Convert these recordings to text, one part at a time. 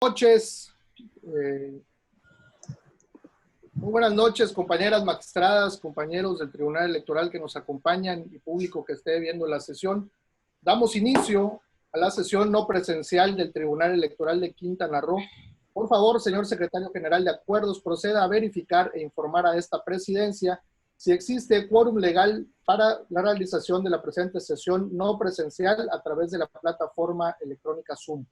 Noches. Muy buenas noches, compañeras magistradas, compañeros del Tribunal Electoral que nos acompañan y público que esté viendo la sesión. Damos inicio a la sesión no presencial del Tribunal Electoral de Quintana Roo. Por favor, señor Secretario General de Acuerdos, proceda a verificar e informar a esta presidencia si existe quórum legal para la realización de la presente sesión no presencial a través de la plataforma electrónica Zoom.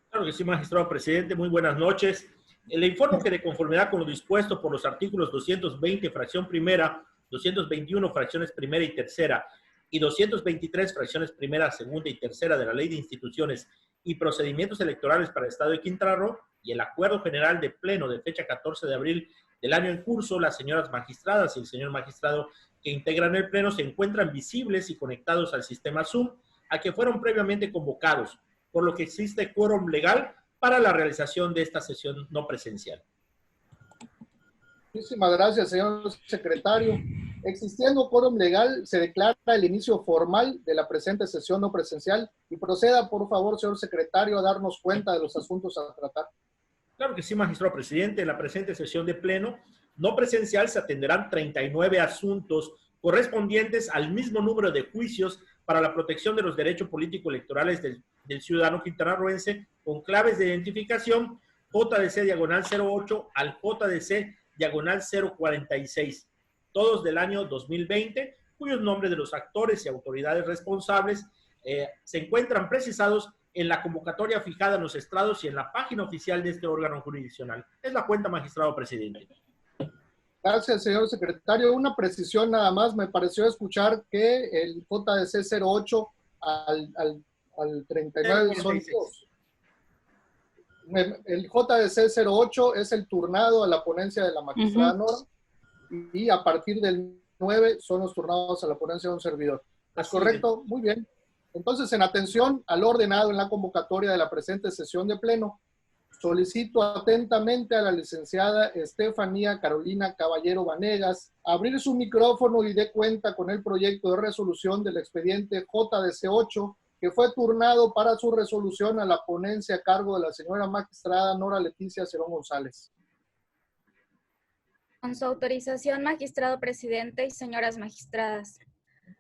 Claro que sí, magistrado presidente. Muy buenas noches. Le informo que de conformidad con lo dispuesto por los artículos 220, fracción primera, 221, fracciones primera y tercera, y 223, fracciones primera, segunda y tercera de la Ley de Instituciones y Procedimientos Electorales para el Estado de Quintana Roo, y el Acuerdo General de Pleno de fecha 14 de abril del año en curso, las señoras magistradas y el señor magistrado que integran el Pleno se encuentran visibles y conectados al sistema Zoom, a que fueron previamente convocados, por lo que existe quórum legal para la realización de esta sesión no presencial. Muchísimas gracias, señor secretario. Existiendo quórum legal, se declara el inicio formal de la presente sesión no presencial y proceda, por favor, señor secretario, a darnos cuenta de los asuntos a tratar. Claro que sí, magistrado presidente. En la presente sesión de pleno no presencial se atenderán 39 asuntos correspondientes al mismo número de juicios para la protección de los derechos político-electorales del ciudadano quintanarroense con claves de identificación JDC-08 al JDC-046, todos del año 2020, cuyos nombres de los actores y autoridades responsables se encuentran precisados en la convocatoria fijada en los estrados y en la página oficial de este órgano jurisdiccional. Es la cuenta, magistrado presidente. Gracias, señor secretario. Una precisión nada más. Me pareció escuchar que el JDC 08 al 39 son dos. El JDC 08 es el turnado a la ponencia de la magistrada Nora, y a partir del 9 son los turnados a la ponencia de un servidor. ¿Es correcto? Muy bien. Entonces, en atención al ordenado en la convocatoria de la presente sesión de pleno, solicito atentamente a la licenciada Estefanía Carolina Caballero Vanegas abrir su micrófono y dé cuenta con el proyecto de resolución del expediente JDC 8, que fue turnado para su resolución a la ponencia a cargo de la señora magistrada Nora Leticia Cerón González. Con su autorización, magistrado presidente y señoras magistradas.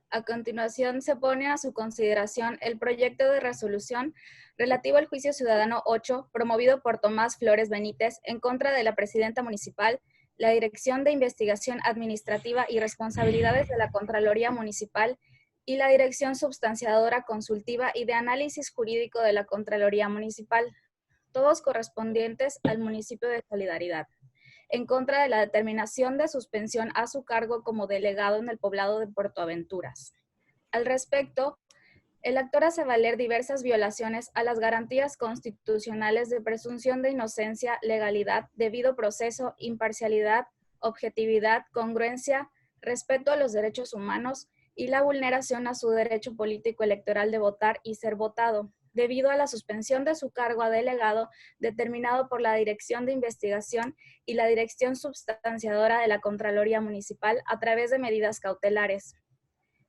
A continuación, se pone a su consideración el proyecto de resolución relativo al juicio ciudadano 8, promovido por Tomás Flores Benítez en contra de la presidenta municipal, la Dirección de Investigación Administrativa y Responsabilidades de la Contraloría Municipal y la Dirección Substanciadora Consultiva y de Análisis Jurídico de la Contraloría Municipal, todos correspondientes al municipio de Solidaridad, en contra de la determinación de suspensión a su cargo como delegado en el poblado de Puerto Aventuras. Al respecto, el actor hace valer diversas violaciones a las garantías constitucionales de presunción de inocencia, legalidad, debido proceso, imparcialidad, objetividad, congruencia, respeto a los derechos humanos y la vulneración a su derecho político electoral de votar y ser votado, debido a la suspensión de su cargo a delegado determinado por la Dirección de Investigación y la Dirección Substanciadora de la Contraloría Municipal a través de medidas cautelares.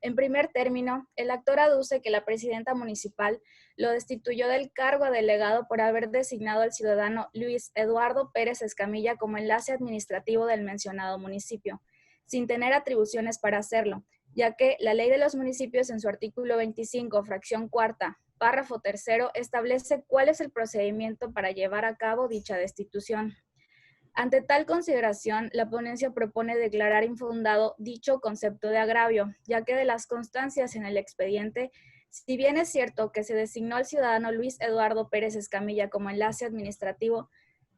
En primer término, el actor aduce que la presidenta municipal lo destituyó del cargo a delegado por haber designado al ciudadano Luis Eduardo Pérez Escamilla como enlace administrativo del mencionado municipio, sin tener atribuciones para hacerlo, ya que la Ley de los Municipios en su artículo 25, fracción cuarta, párrafo tercero, establece cuál es el procedimiento para llevar a cabo dicha destitución. Ante tal consideración, la ponencia propone declarar infundado dicho concepto de agravio, ya que de las constancias en el expediente, si bien es cierto que se designó al ciudadano Luis Eduardo Pérez Escamilla como enlace administrativo,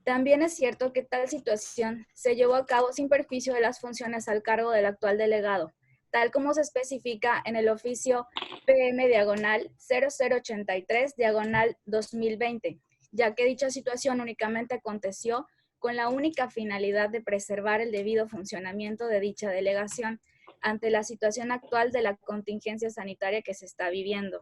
también es cierto que tal situación se llevó a cabo sin perjuicio de las funciones al cargo del actual delegado, tal como se especifica en el oficio PM-0083-2020, ya que dicha situación únicamente aconteció con la única finalidad de preservar el debido funcionamiento de dicha delegación ante la situación actual de la contingencia sanitaria que se está viviendo.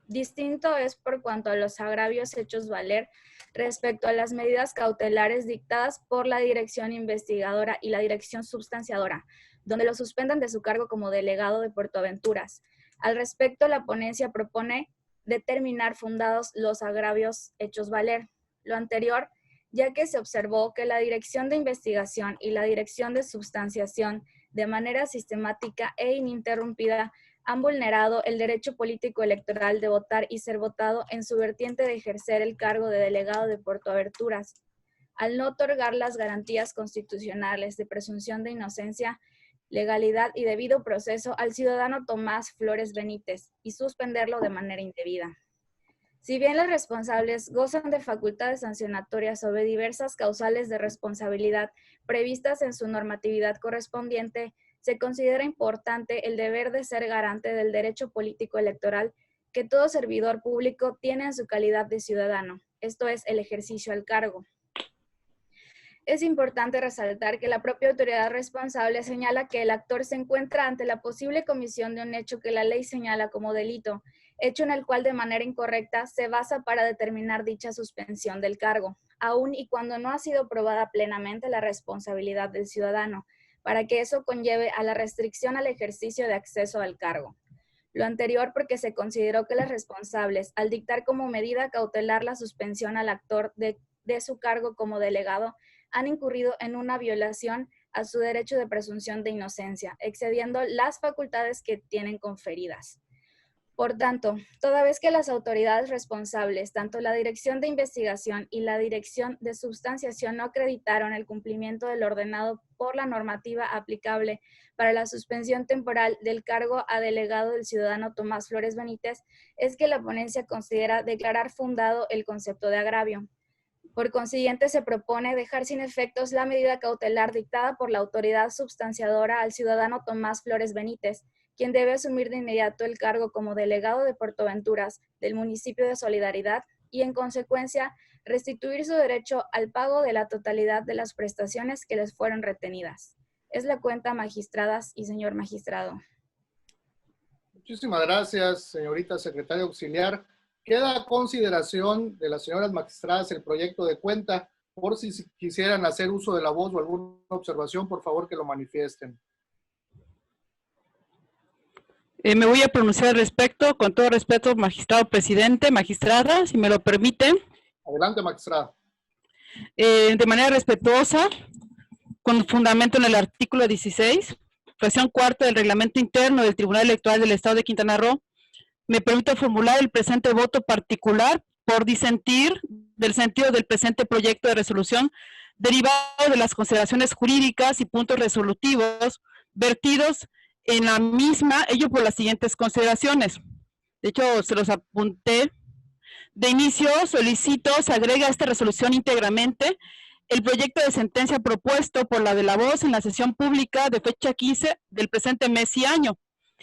Distinto es por cuanto a los agravios hechos valer respecto a las medidas cautelares dictadas por la Dirección Investigadora y la Dirección Substanciadora, donde lo suspendan de su cargo como delegado de Puerto Aventuras. Al respecto, la ponencia propone determinar fundados los agravios hechos valer, Lo anterior, ya que se observó que la Dirección de Investigación y la Dirección de Substanciación, de manera sistemática e ininterrumpida, han vulnerado el derecho político electoral de votar y ser votado en su vertiente de ejercer el cargo de delegado de Puerto Aventuras, al no otorgar las garantías constitucionales de presunción de inocencia, legalidad y debido proceso al ciudadano Tomás Flores Benítez y suspenderlo de manera indebida. Si bien los responsables gozan de facultades sancionatorias sobre diversas causales de responsabilidad previstas en su normatividad correspondiente, se considera importante el deber de ser garante del derecho político electoral que todo servidor público tiene en su calidad de ciudadano, esto es, el ejercicio al cargo. Es importante resaltar que la propia autoridad responsable señala que el actor se encuentra ante la posible comisión de un hecho que la ley señala como delito, hecho en el cual de manera incorrecta se basa para determinar dicha suspensión del cargo, aun y cuando no ha sido probada plenamente la responsabilidad del ciudadano, para que eso conlleve a la restricción al ejercicio de acceso al cargo. Lo anterior porque se consideró que los responsables, al dictar como medida cautelar la suspensión al actor de su cargo como delegado, han incurrido en una violación a su derecho de presunción de inocencia, excediendo las facultades que tienen conferidas. Por tanto, toda vez que las autoridades responsables, tanto la Dirección de Investigación y la Dirección de Substanciación, no acreditaron el cumplimiento del ordenado por la normativa aplicable para la suspensión temporal del cargo a delegado del ciudadano Tomás Flores Benítez, es que la ponencia considera declarar fundado el concepto de agravio. Por consiguiente, se propone dejar sin efectos la medida cautelar dictada por la autoridad substanciadora al ciudadano Tomás Flores Benítez, quien debe asumir de inmediato el cargo como delegado de Puerto Aventuras del municipio de Solidaridad y, en consecuencia, restituir su derecho al pago de la totalidad de las prestaciones que les fueron retenidas. Es la cuenta, magistradas y señor magistrado. Muchísimas gracias, señorita secretaria auxiliar. Queda a consideración de las señoras magistradas el proyecto de cuenta. Por si quisieran hacer uso de la voz o alguna observación, por favor que lo manifiesten. Me voy a pronunciar al respecto, con todo respeto, magistrado presidente, magistrada, si me lo permiten. Adelante, magistrada. De manera respetuosa, con fundamento en el artículo 16, fracción cuarta del reglamento interno del Tribunal Electoral del Estado de Quintana Roo, me permito formular el presente voto particular por disentir del sentido del presente proyecto de resolución derivado de las consideraciones jurídicas y puntos resolutivos vertidos en la misma, ello por las siguientes consideraciones. De hecho, se los apunté. De inicio, solicito se agrega a esta resolución íntegramente el proyecto de sentencia propuesto por la de la voz en la sesión pública de fecha 15 del presente mes y año.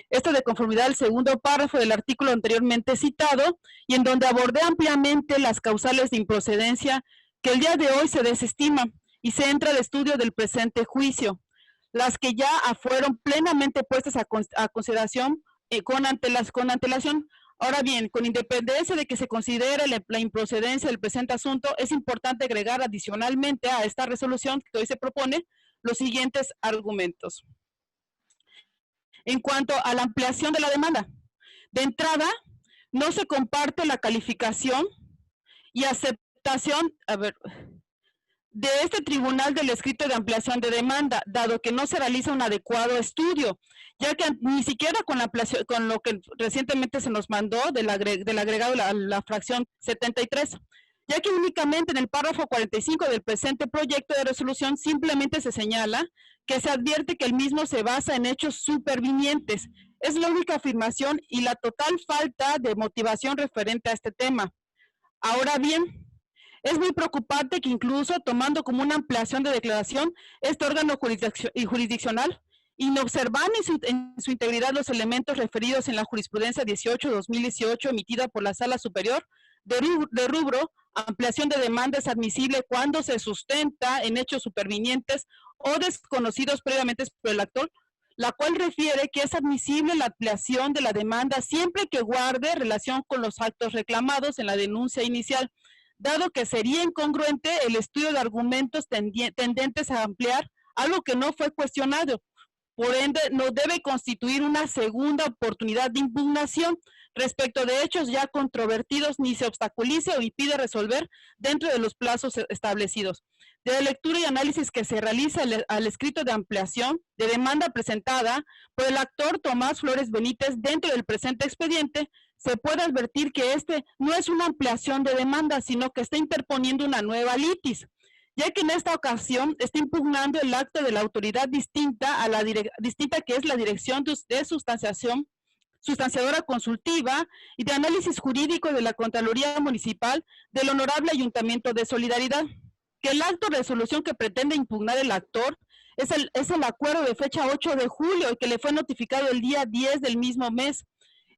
Esto de conformidad al segundo párrafo del artículo anteriormente citado y en donde abordé ampliamente las causales de improcedencia que el día de hoy se desestiman y se entra al estudio del presente juicio, las que ya fueron plenamente puestas a consideración con antelación. Ahora bien, con independencia de que se considere la improcedencia del presente asunto, es importante agregar adicionalmente a esta resolución que hoy se propone los siguientes argumentos. En cuanto a la ampliación de la demanda, de entrada, no se comparte la calificación y aceptación, de este tribunal del escrito de ampliación de demanda, dado que no se realiza un adecuado estudio, ya que ni siquiera con lo que recientemente se nos mandó del agregado la fracción 73, ya que únicamente en el párrafo 45 del presente proyecto de resolución simplemente se señala que se advierte que el mismo se basa en hechos supervinientes. Es la única afirmación y la total falta de motivación referente a este tema. Ahora bien, es muy preocupante que incluso tomando como una ampliación de declaración este órgano jurisdiccional, inobservando en su integridad los elementos referidos en la jurisprudencia 18-2018 emitida por la Sala Superior de rubro, ampliación de demanda es admisible cuando se sustenta en hechos supervinientes o desconocidos previamente por el actor, la cual refiere que es admisible la ampliación de la demanda siempre que guarde relación con los actos reclamados en la denuncia inicial, dado que sería incongruente el estudio de argumentos tendentes a ampliar algo que no fue cuestionado, por ende no debe constituir una segunda oportunidad de impugnación respecto de hechos ya controvertidos, ni se obstaculice o impide resolver dentro de los plazos establecidos. De la lectura y análisis que se realiza al escrito de ampliación de demanda presentada por el actor Tomás Flores Benítez dentro del presente expediente, se puede advertir que este no es una ampliación de demanda, sino que está interponiendo una nueva litis, ya que en esta ocasión está impugnando el acto de la autoridad distinta que es la Dirección de Sustanciadora Consultiva y de Análisis Jurídico de la Contraloría Municipal del Honorable Ayuntamiento de Solidaridad, que el acto de resolución que pretende impugnar el actor es el acuerdo de fecha 8 de julio y que le fue notificado el día 10 del mismo mes,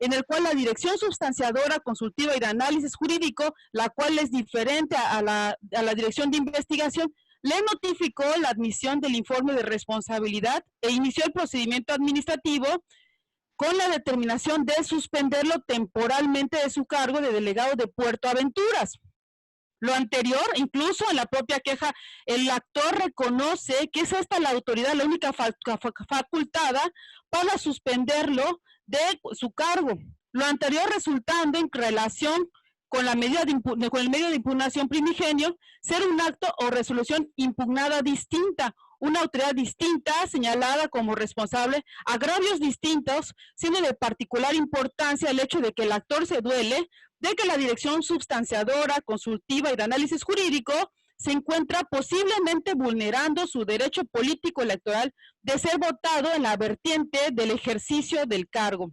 en el cual la Dirección Sustanciadora Consultiva y de Análisis Jurídico, la cual es diferente a la Dirección de Investigación, le notificó la admisión del informe de responsabilidad e inició el procedimiento administrativo con la determinación de suspenderlo temporalmente de su cargo de delegado de Puerto Aventuras. Lo anterior, incluso en la propia queja, el actor reconoce que es esta la autoridad, la única facultada para suspenderlo de su cargo. Lo anterior resultando en relación con el medio de impugnación primigenio, ser un acto o resolución impugnada distinta, una autoridad distinta señalada como responsable, agravios distintos, siendo de particular importancia el hecho de que el actor se duele de que la Dirección Sustanciadora, Consultiva y de Análisis Jurídico se encuentra posiblemente vulnerando su derecho político electoral de ser votado en la vertiente del ejercicio del cargo,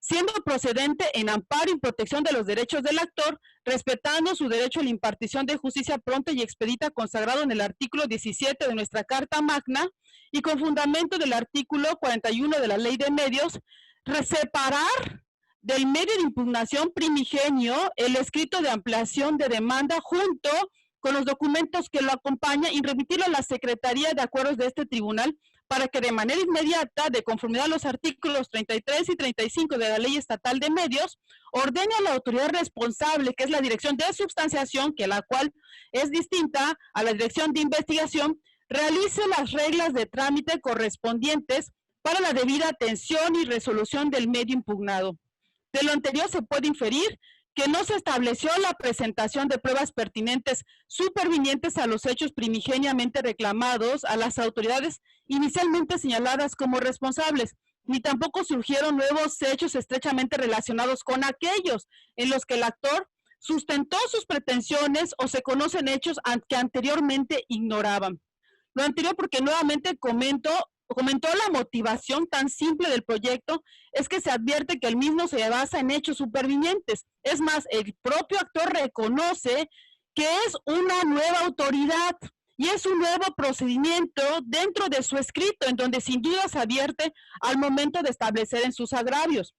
siendo procedente en amparo y protección de los derechos del actor, respetando su derecho a la impartición de justicia pronta y expedita consagrado en el artículo 17 de nuestra Carta Magna y con fundamento del artículo 41 de la Ley de Medios, separar del medio de impugnación primigenio el escrito de ampliación de demanda junto con los documentos que lo acompañan y remitirlo a la Secretaría de Acuerdos de este tribunal para que de manera inmediata, de conformidad a los artículos 33 y 35 de la Ley Estatal de Medios, ordene a la autoridad responsable, que es la Dirección de Substanciación, que la cual es distinta a la Dirección de Investigación, realice las reglas de trámite correspondientes para la debida atención y resolución del medio impugnado. De lo anterior se puede inferir que no se estableció la presentación de pruebas pertinentes supervinientes a los hechos primigeniamente reclamados a las autoridades inicialmente señaladas como responsables, ni tampoco surgieron nuevos hechos estrechamente relacionados con aquellos en los que el actor sustentó sus pretensiones o se conocen hechos que anteriormente ignoraban. Lo anterior porque nuevamente comentó la motivación tan simple del proyecto es que se advierte que el mismo se basa en hechos supervinientes. Es más, el propio actor reconoce que es una nueva autoridad y es un nuevo procedimiento dentro de su escrito, en donde sin duda se advierte al momento de establecer en sus agravios.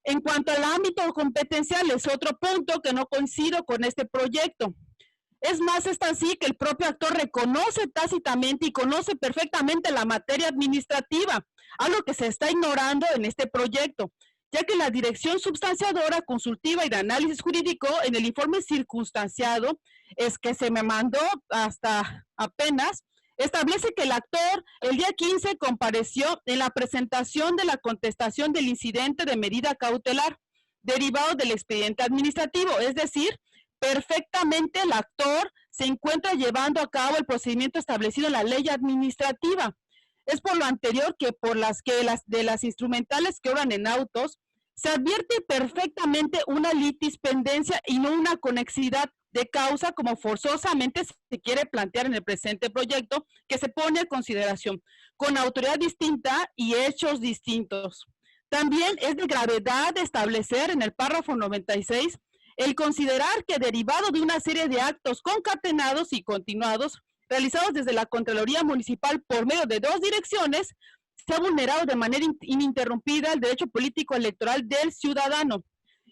En cuanto al ámbito competencial, es otro punto que no coincido con este proyecto. Es más, es así que el propio actor reconoce tácitamente y conoce perfectamente la materia administrativa, algo que se está ignorando en este proyecto, ya que la Dirección Substanciadora, Consultiva y de Análisis Jurídico, en el informe circunstanciado, es que se me mandó hasta apenas, establece que el actor el día 15 compareció en la presentación de la contestación del incidente de medida cautelar, derivado del expediente administrativo, es decir, perfectamente el actor se encuentra llevando a cabo el procedimiento establecido en la ley administrativa. Es por lo anterior que de las instrumentales que obran en autos, se advierte perfectamente una litispendencia y no una conexidad de causa como forzosamente se quiere plantear en el presente proyecto que se pone a consideración, con autoridad distinta y hechos distintos. También es de gravedad establecer en el párrafo 96 el considerar que derivado de una serie de actos concatenados y continuados realizados desde la Contraloría Municipal por medio de dos direcciones, se ha vulnerado de manera ininterrumpida el derecho político electoral del ciudadano.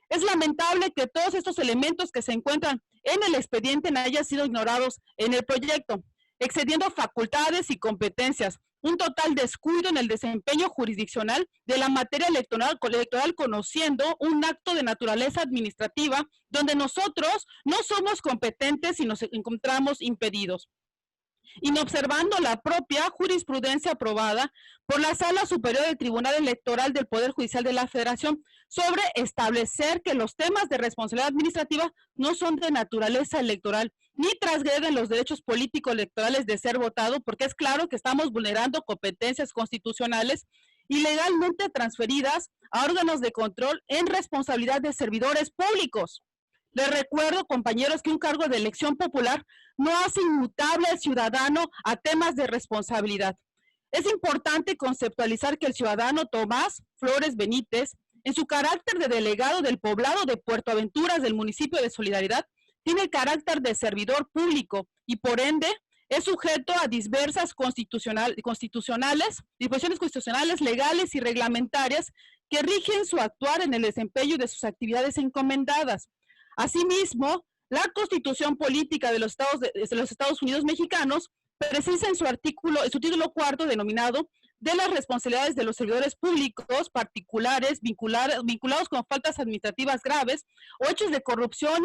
Es lamentable que todos estos elementos que se encuentran en el expediente no hayan sido ignorados en el proyecto, excediendo facultades y competencias, un total descuido en el desempeño jurisdiccional de la materia electoral conociendo un acto de naturaleza administrativa donde nosotros no somos competentes y nos encontramos impedidos. inobservando la propia jurisprudencia aprobada por la Sala Superior del Tribunal Electoral del Poder Judicial de la Federación sobre establecer que los temas de responsabilidad administrativa no son de naturaleza electoral, ni transgreden los derechos políticos electorales de ser votado, porque es claro que estamos vulnerando competencias constitucionales ilegalmente transferidas a órganos de control en responsabilidad de servidores públicos. Les recuerdo, compañeros, que un cargo de elección popular no hace inmutable al ciudadano a temas de responsabilidad. Es importante conceptualizar que el ciudadano Tomás Flores Benítez, en su carácter de delegado del poblado de Puerto Aventuras del municipio de Solidaridad, tiene el carácter de servidor público y por ende es sujeto a diversas disposiciones constitucionales, legales y reglamentarias que rigen su actuar en el desempeño de sus actividades encomendadas. Asimismo, la Constitución Política de los Estados Unidos Mexicanos precisa en su título cuarto denominado de las responsabilidades de los servidores públicos particulares vinculados con faltas administrativas graves o hechos de corrupción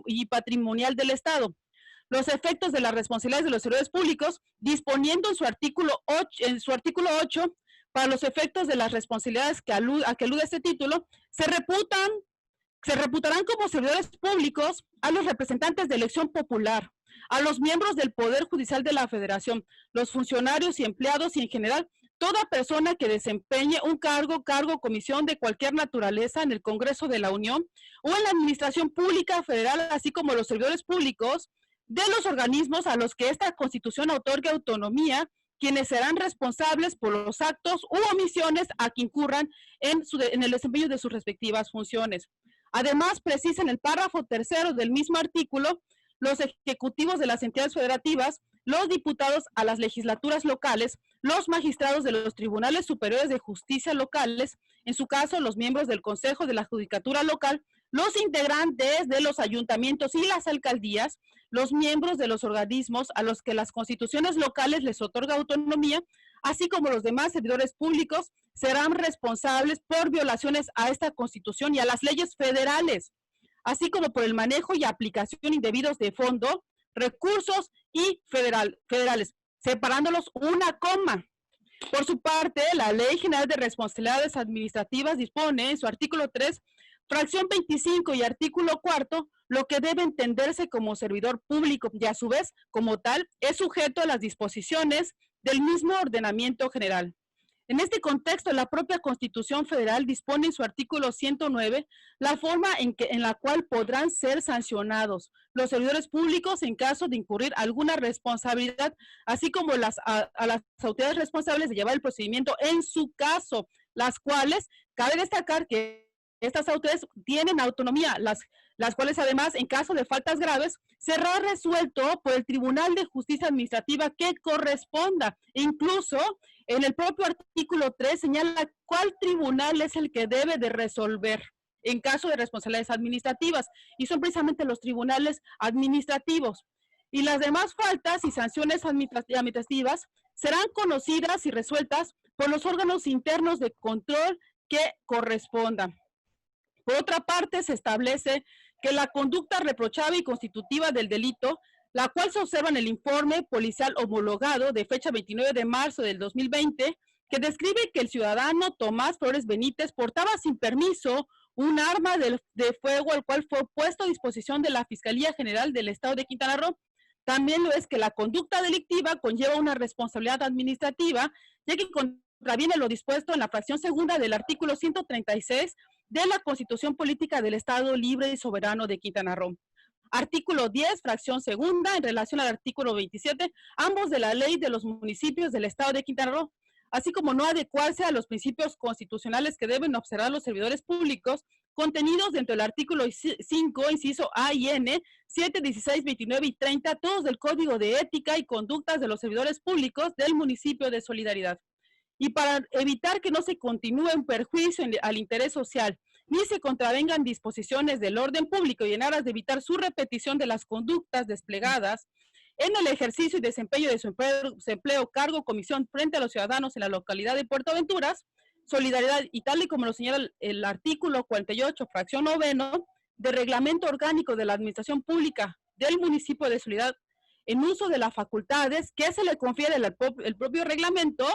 y patrimonial del Estado. Los efectos de las responsabilidades de los servidores públicos, disponiendo en su artículo 8, para los efectos de las responsabilidades a que alude este título, se reputarán como servidores públicos a los representantes de elección popular, a los miembros del Poder Judicial de la Federación, los funcionarios y empleados y en general toda persona que desempeñe un cargo o comisión de cualquier naturaleza en el Congreso de la Unión o en la Administración Pública Federal, así como los servidores públicos de los organismos a los que esta Constitución otorga autonomía, quienes serán responsables por los actos u omisiones a que incurran en el desempeño de sus respectivas funciones. Además, precisa en el párrafo tercero del mismo artículo, los ejecutivos de las entidades federativas, los diputados a las legislaturas locales, los magistrados de los tribunales superiores de justicia locales, en su caso los miembros del Consejo de la Judicatura Local, los integrantes de los ayuntamientos y las alcaldías, los miembros de los organismos a los que las constituciones locales les otorga autonomía, así como los demás servidores públicos, serán responsables por violaciones a esta Constitución y a las leyes federales, así como por el manejo y aplicación indebidos de fondo, recursos y federales, separándolos una coma. Por su parte, la Ley General de Responsabilidades Administrativas dispone en su artículo 3, fracción 25 y artículo 4, lo que debe entenderse como servidor público y a su vez, como tal, es sujeto a las disposiciones del mismo ordenamiento general. En este contexto, la propia Constitución Federal dispone en su artículo 109 la forma en la cual podrán ser sancionados los servidores públicos en caso de incurrir alguna responsabilidad, así como a las autoridades responsables de llevar el procedimiento en su caso, las cuales, cabe destacar que estas autoridades tienen autonomía, las cuales además, en caso de faltas graves, será resuelto por el Tribunal de Justicia Administrativa que corresponda. Incluso, en el propio artículo 3 señala cuál tribunal es el que debe de resolver en caso de responsabilidades administrativas, y son precisamente los tribunales administrativos. Y las demás faltas y sanciones administrativas serán conocidas y resueltas por los órganos internos de control que correspondan. Por otra parte, se establece que la conducta reprochable y constitutiva del delito, la cual se observa en el informe policial homologado de fecha 29 de marzo del 2020, que describe que el ciudadano Tomás Flores Benítez portaba sin permiso un arma de fuego, el cual fue puesto a disposición de la Fiscalía General del Estado de Quintana Roo. También lo es que la conducta delictiva conlleva una responsabilidad administrativa, ya que contraviene lo dispuesto en la fracción segunda del artículo 136 de la Constitución Política del Estado Libre y Soberano de Quintana Roo. Artículo 10, fracción segunda, en relación al artículo 27, ambos de la Ley de los Municipios del Estado de Quintana Roo, así como no adecuarse a los principios constitucionales que deben observar los servidores públicos contenidos dentro del artículo 5, inciso A y N, 7, 16, 29 y 30, todos del Código de Ética y Conductas de los Servidores Públicos del municipio de Solidaridad. Y para evitar que no se continúe un perjuicio al interés social, ni se contravengan disposiciones del orden público y en aras de evitar su repetición de las conductas desplegadas en el ejercicio y desempeño de su empleo, cargo, comisión frente a los ciudadanos en la localidad de Puerto Aventuras, Solidaridad, y tal y como lo señala el artículo 48, fracción noveno, del Reglamento Orgánico de la Administración Pública del municipio de Solidaridad, en uso de las facultades que se le confiere el propio reglamento,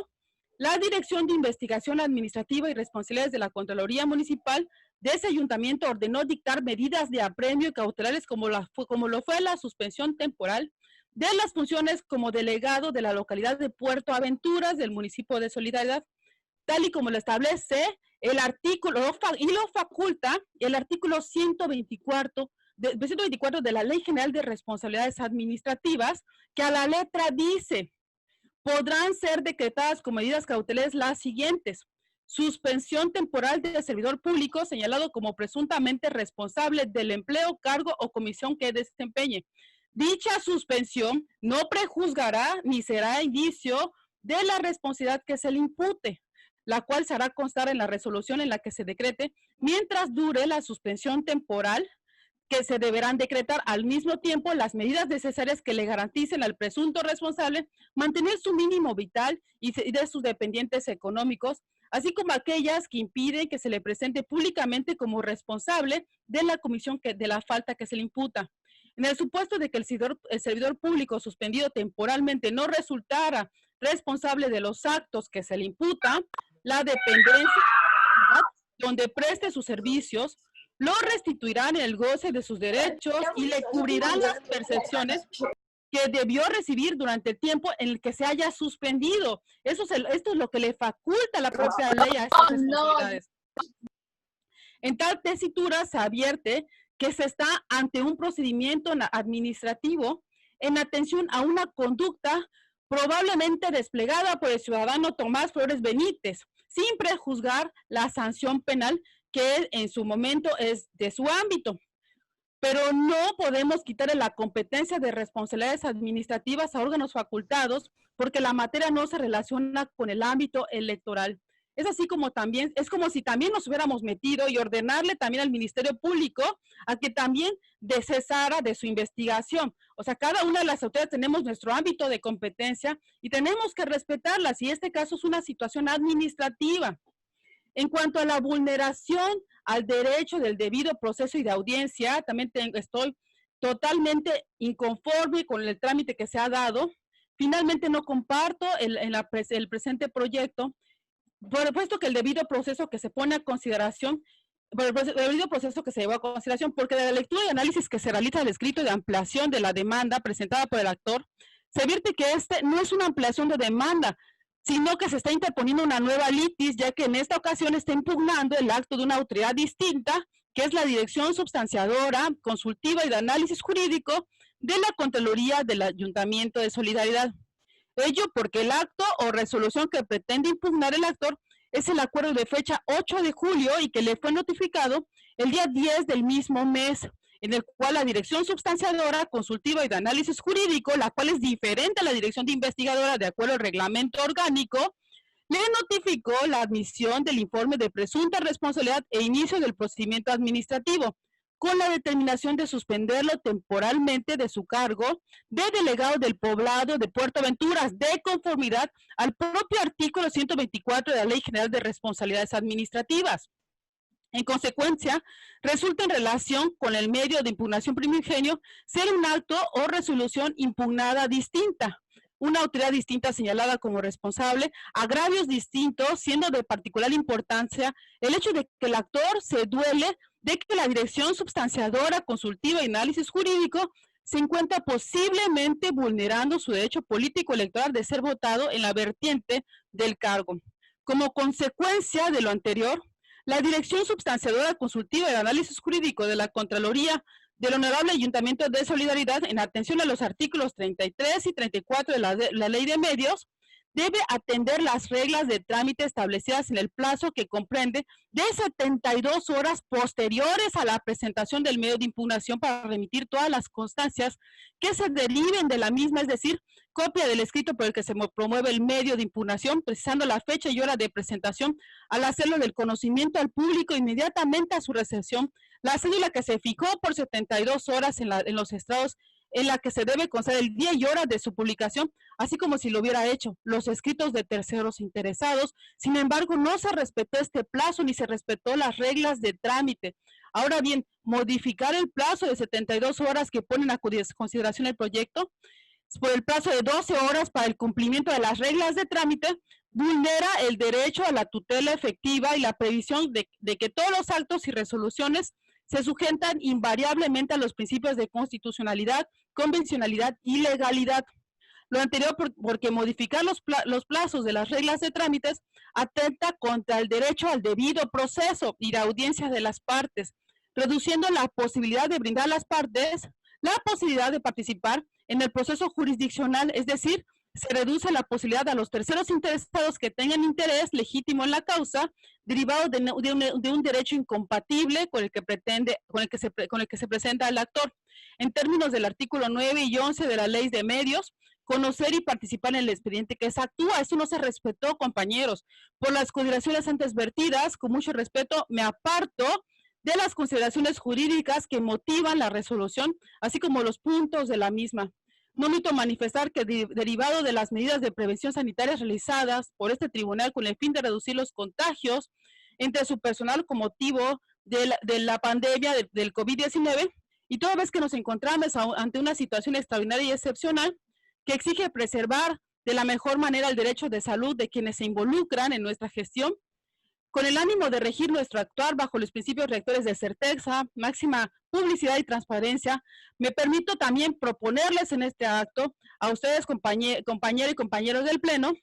la Dirección de Investigación Administrativa y Responsabilidades de la Contraloría Municipal de ese ayuntamiento ordenó dictar medidas de apremio y cautelares como lo fue la suspensión temporal de las funciones como delegado de la localidad de Puerto Aventuras del municipio de Solidaridad, tal y como lo establece el artículo, y lo faculta el artículo 124 de la Ley General de Responsabilidades Administrativas, que a la letra dice: podrán ser decretadas con medidas cautelares las siguientes: suspensión temporal del servidor público señalado como presuntamente responsable del empleo, cargo o comisión que desempeñe. Dicha suspensión no prejuzgará ni será indicio de la responsabilidad que se le impute, la cual se hará constar en la resolución en la que se decrete mientras dure la suspensión temporal, que se deberán decretar al mismo tiempo las medidas necesarias que le garanticen al presunto responsable mantener su mínimo vital y de sus dependientes económicos, así como aquellas que impiden que se le presente públicamente como responsable de la comisión de la falta que se le imputa. En el supuesto de que el servidor público suspendido temporalmente no resultara responsable de los actos que se le imputa, la dependencia donde preste sus servicios lo restituirán en el goce de sus derechos y le cubrirán las percepciones que debió recibir durante el tiempo en el que se haya suspendido. Esto es lo que le faculta la propia ley a estas responsabilidades. En tal tesitura se advierte que se está ante un procedimiento administrativo en atención a una conducta probablemente desplegada por el ciudadano Tomás Flores Benítez, sin prejuzgar la sanción penal que en su momento es de su ámbito. Pero no podemos quitarle la competencia de responsabilidades administrativas a órganos facultados porque la materia no se relaciona con el ámbito electoral. Es así como también, es como si también nos hubiéramos metido y ordenarle también al Ministerio Público a que también cesara de su investigación. O sea, cada una de las autoridades tenemos nuestro ámbito de competencia y tenemos que respetarlas, y este caso es una situación administrativa. En cuanto a la vulneración al derecho del debido proceso y de audiencia, también estoy totalmente inconforme con el trámite que se ha dado. Finalmente no comparto el presente proyecto, puesto que el debido proceso que se pone a consideración, el debido proceso que se llevó a consideración, porque de la lectura y análisis que se realiza del escrito de ampliación de la demanda presentada por el actor, se advierte que este no es una ampliación de demanda, sino que se está interponiendo una nueva litis, ya que en esta ocasión está impugnando el acto de una autoridad distinta, que es la Dirección Substanciadora, Consultiva y de Análisis Jurídico de la Contraloría del Ayuntamiento de Solidaridad. Ello porque el acto o resolución que pretende impugnar el actor es el acuerdo de fecha 8 de julio y que le fue notificado el día 10 del mismo mes, en el cual la Dirección Substanciadora, Consultiva y de Análisis Jurídico, la cual es diferente a la Dirección de Investigadora de acuerdo al reglamento orgánico, le notificó la admisión del informe de presunta responsabilidad e inicio del procedimiento administrativo, con la determinación de suspenderlo temporalmente de su cargo de delegado del poblado de Puerto Aventuras, de conformidad al propio artículo 124 de la Ley General de Responsabilidades Administrativas. En consecuencia, resulta en relación con el medio de impugnación primigenio ser un acto o resolución impugnada distinta, una autoridad distinta señalada como responsable, agravios distintos, siendo de particular importancia el hecho de que el actor se duele de que la Dirección Substanciadora, Consultiva y Análisis Jurídico se encuentra posiblemente vulnerando su derecho político electoral de ser votado en la vertiente del cargo. Como consecuencia de lo anterior, la Dirección Substanciadora, Consultiva y Análisis Jurídico de la Contraloría del Honorable Ayuntamiento de Solidaridad, en atención a los artículos 33 y 34 de la Ley de Medios, debe atender las reglas de trámite establecidas en el plazo que comprende de 72 horas posteriores a la presentación del medio de impugnación para remitir todas las constancias que se deriven de la misma, es decir, copia del escrito por el que se promueve el medio de impugnación, precisando la fecha y hora de presentación, al hacerlo del conocimiento al público inmediatamente a su recepción, la cédula que se fijó por 72 horas en los estrados en la que se debe constar el día y hora de su publicación, así como si lo hubiera hecho, los escritos de terceros interesados. Sin embargo, no se respetó este plazo ni se respetó las reglas de trámite. Ahora bien, modificar el plazo de 72 horas que ponen a consideración el proyecto por el plazo de 12 horas para el cumplimiento de las reglas de trámite, vulnera el derecho a la tutela efectiva y la previsión de que todos los actos y resoluciones se sujetan invariablemente a los principios de constitucionalidad, convencionalidad y legalidad. Lo anterior porque modificar los plazos de las reglas de trámites atenta contra el derecho al debido proceso y la audiencia de las partes, reduciendo la posibilidad de brindar a las partes la posibilidad de participar en el proceso jurisdiccional, es decir, se reduce la posibilidad a los terceros interesados que tengan interés legítimo en la causa, derivado de un derecho incompatible con el que se presenta el actor. En términos del artículo 9 y 11 de la Ley de Medios, conocer y participar en el expediente que se actúa. Esto no se respetó, compañeros. Por las consideraciones antes vertidas, con mucho respeto, me aparto de las consideraciones jurídicas que motivan la resolución, así como los puntos de la misma. No omito manifestar que derivado de las medidas de prevención sanitaria realizadas por este tribunal con el fin de reducir los contagios entre su personal con motivo de la pandemia del COVID-19, y toda vez que nos encontramos ante una situación extraordinaria y excepcional, que exige preservar de la mejor manera el derecho de salud de quienes se involucran en nuestra gestión, con el ánimo de regir nuestro actuar bajo los principios rectores de certeza, máxima publicidad y transparencia, me permito también proponerles en este acto a ustedes, compañeras y compañeros del Pleno,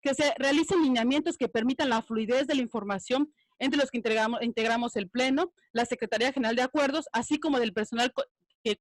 que se realicen lineamientos que permitan la fluidez de la información entre los que integramos el Pleno, la Secretaría General de Acuerdos, así como del personal con el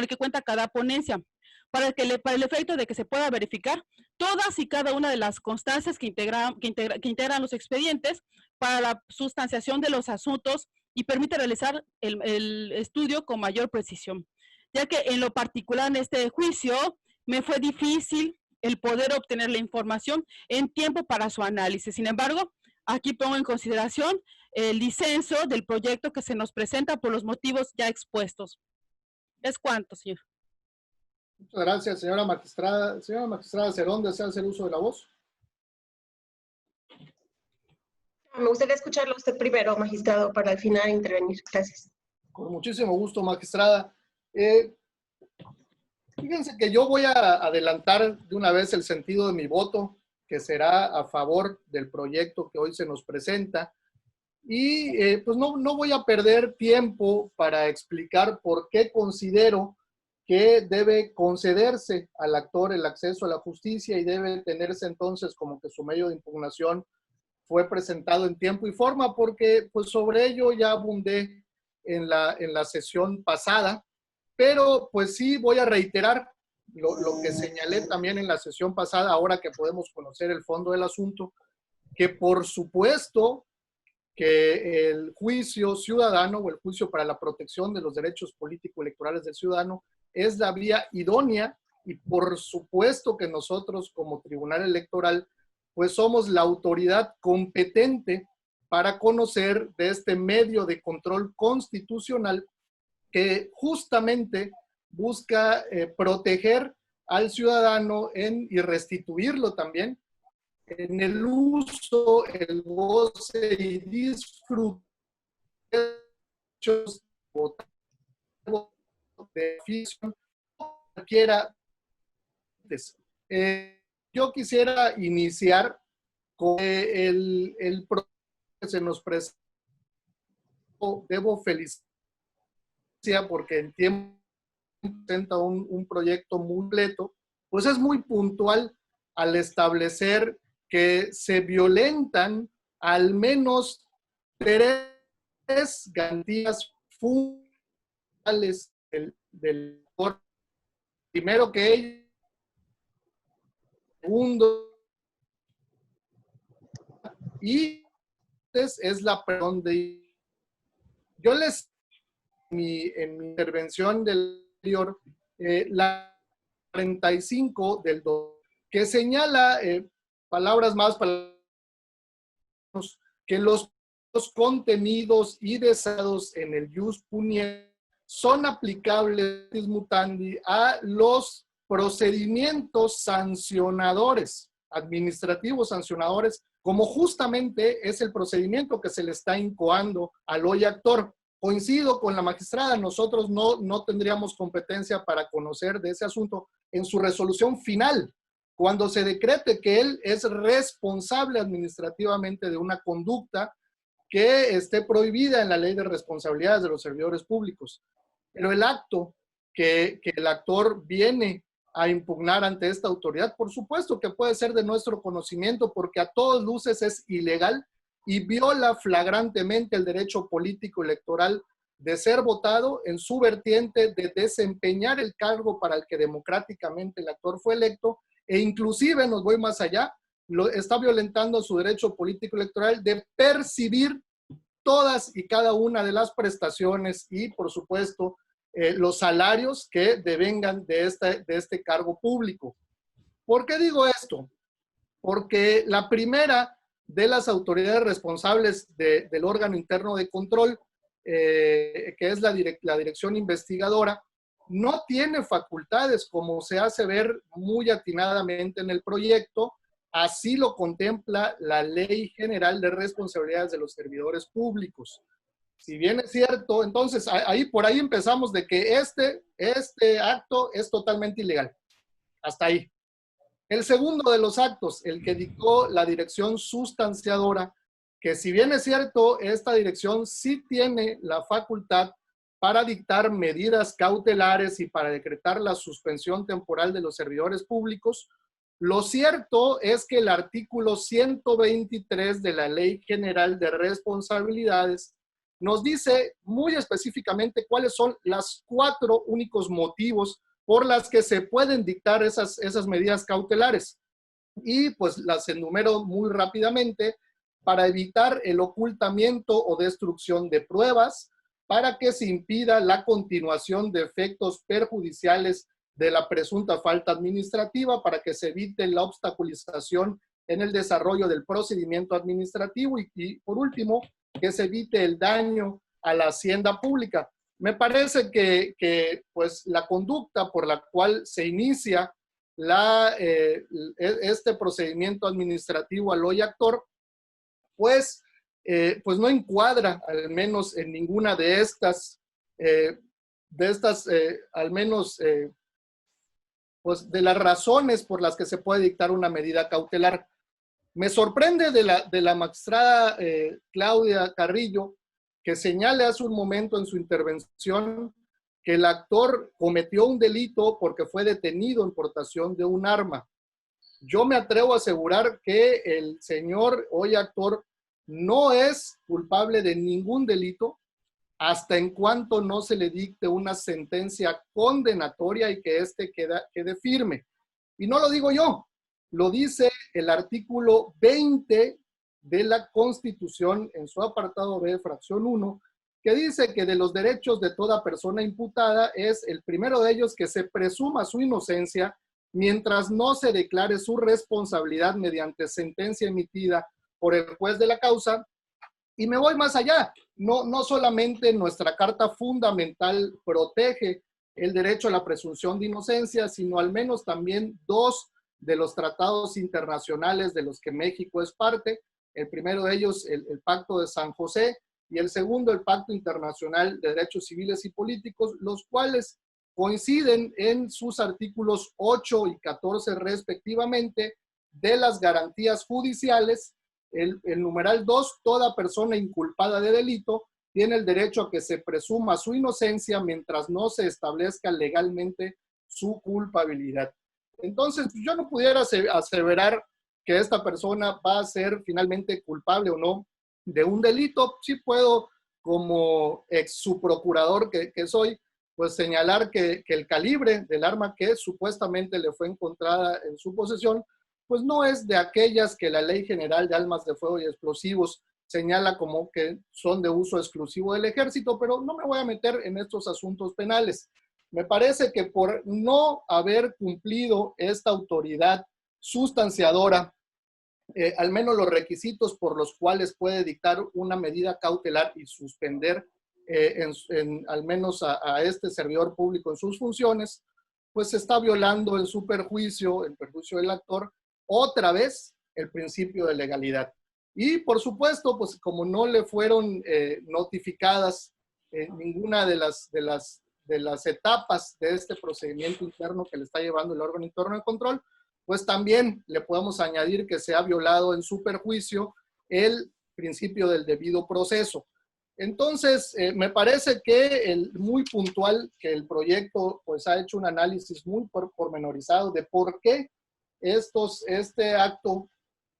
que cuenta cada ponencia, para el efecto de que se pueda verificar todas y cada una de las constancias que integran los expedientes para la sustanciación de los asuntos y permite realizar el estudio con mayor precisión. Ya que en lo particular en este juicio me fue difícil el poder obtener la información en tiempo para su análisis. Sin embargo, aquí pongo en consideración el disenso del proyecto que se nos presenta por los motivos ya expuestos. ¿Es cuánto, señor? Muchas gracias, señora magistrada. Señora magistrada Cerón, ¿desea hacer uso de la voz? Me gustaría escucharlo a usted primero, magistrado, para al final intervenir. Gracias. Con muchísimo gusto, magistrada. Fíjense que yo voy a adelantar de una vez el sentido de mi voto, que será a favor del proyecto que hoy se nos presenta. Y pues no voy a perder tiempo para explicar por qué considero que debe concederse al actor el acceso a la justicia y debe tenerse entonces como que su medio de impugnación fue presentado en tiempo y forma, porque pues sobre ello ya abundé en la sesión pasada, pero pues sí voy a reiterar lo que señalé también en la sesión pasada, ahora que podemos conocer el fondo del asunto, que por supuesto que el juicio ciudadano o el juicio para la protección de los derechos político-electorales del ciudadano es la vía idónea y por supuesto que nosotros como Tribunal Electoral pues somos la autoridad competente para conocer de este medio de control constitucional que justamente busca proteger al ciudadano y restituirlo también en el uso, el goce y disfrute de derechos de oficio, cualquiera. Yo quisiera iniciar con el proyecto que se nos presentó. Debo felicitar porque en tiempo presenta un proyecto muy completo, pues es muy puntual al establecer que se violentan al menos 3 garantías fundamentales del primero que ellos, segundo, y es la perdón de yo les en mi intervención del anterior la 45 del 2 que señala palabras más que los contenidos y deseados en el jus puniendi son aplicables mutandi a los procedimientos sancionadores, administrativos sancionadores, como justamente es el procedimiento que se le está incoando al hoy actor. Coincido con la magistrada, nosotros no tendríamos competencia para conocer de ese asunto en su resolución final, cuando se decrete que él es responsable administrativamente de una conducta que esté prohibida en la Ley de Responsabilidades de los Servidores Públicos. Pero el acto que el actor viene a impugnar ante esta autoridad, por supuesto que puede ser de nuestro conocimiento, porque a todas luces es ilegal y viola flagrantemente el derecho político electoral de ser votado en su vertiente de desempeñar el cargo para el que democráticamente el actor fue electo, e inclusive, nos voy más allá, está violentando su derecho político electoral de percibir todas y cada una de las prestaciones y, por supuesto, los salarios que devengan de este cargo público. ¿Por qué digo esto? Porque la primera de las autoridades responsables del órgano interno de control, que es la dirección investigadora, no tiene facultades, como se hace ver muy atinadamente en el proyecto. Así lo contempla la Ley General de Responsabilidades de los Servidores Públicos. Si bien es cierto, entonces por ahí empezamos de que este acto es totalmente ilegal. Hasta ahí. El segundo de los actos, el que dictó la dirección sustanciadora, que si bien es cierto, esta dirección sí tiene la facultad para dictar medidas cautelares y para decretar la suspensión temporal de los servidores públicos, lo cierto es que el artículo 123 de la Ley General de Responsabilidades nos dice muy específicamente cuáles son los 4 únicos motivos por las que se pueden dictar esas medidas cautelares. Y pues las enumero muy rápidamente: para evitar el ocultamiento o destrucción de pruebas, para que se impida la continuación de efectos perjudiciales de la presunta falta administrativa, para que se evite la obstaculización en el desarrollo del procedimiento administrativo y por último, que se evite el daño a la hacienda pública. Me parece que pues, la conducta por la cual se inicia este procedimiento administrativo al hoy actor, pues no encuadra, al menos en ninguna de estas, al menos, pues de las razones por las que se puede dictar una medida cautelar. Me sorprende de la magistrada Claudia Carrillo, que señale hace un momento en su intervención que el actor cometió un delito porque fue detenido en portación de un arma. Yo me atrevo a asegurar que el señor hoy actor no es culpable de ningún delito hasta en cuanto no se le dicte una sentencia condenatoria y que éste quede firme. Y no lo digo yo, lo dice el artículo 20 de la Constitución en su apartado B, fracción 1, que dice que de los derechos de toda persona imputada es el primero de ellos que se presuma su inocencia mientras no se declare su responsabilidad mediante sentencia emitida por el juez de la causa. Y me voy más allá, no solamente nuestra Carta Fundamental protege el derecho a la presunción de inocencia, sino al menos también 2 de los tratados internacionales de los que México es parte. El primero de ellos, el Pacto de San José, y el segundo, el Pacto Internacional de Derechos Civiles y Políticos, los cuales coinciden en sus artículos 8 y 14 respectivamente de las garantías judiciales. El numeral 2, toda persona inculpada de delito tiene el derecho a que se presuma su inocencia mientras no se establezca legalmente su culpabilidad. Entonces, yo no pudiera aseverar que esta persona va a ser finalmente culpable o no de un delito. Sí puedo, como ex subprocurador que soy, pues señalar que el calibre del arma que supuestamente le fue encontrada en su posesión, pues no es de aquellas que la Ley General de Armas de Fuego y Explosivos señala como que son de uso exclusivo del ejército, pero no me voy a meter en estos asuntos penales. Me parece que por no haber cumplido esta autoridad sustanciadora, al menos los requisitos por los cuales puede dictar una medida cautelar y suspender al menos a este servidor público en sus funciones, pues se está violando en su perjuicio, el perjuicio del actor, otra vez el principio de legalidad. Y por supuesto, pues como no le fueron notificadas ninguna de las etapas de este procedimiento interno que le está llevando el órgano interno de control, pues también le podemos añadir que se ha violado en su perjuicio el principio del debido proceso. Entonces, me parece que muy puntual que el proyecto pues ha hecho un análisis muy pormenorizado de por qué este acto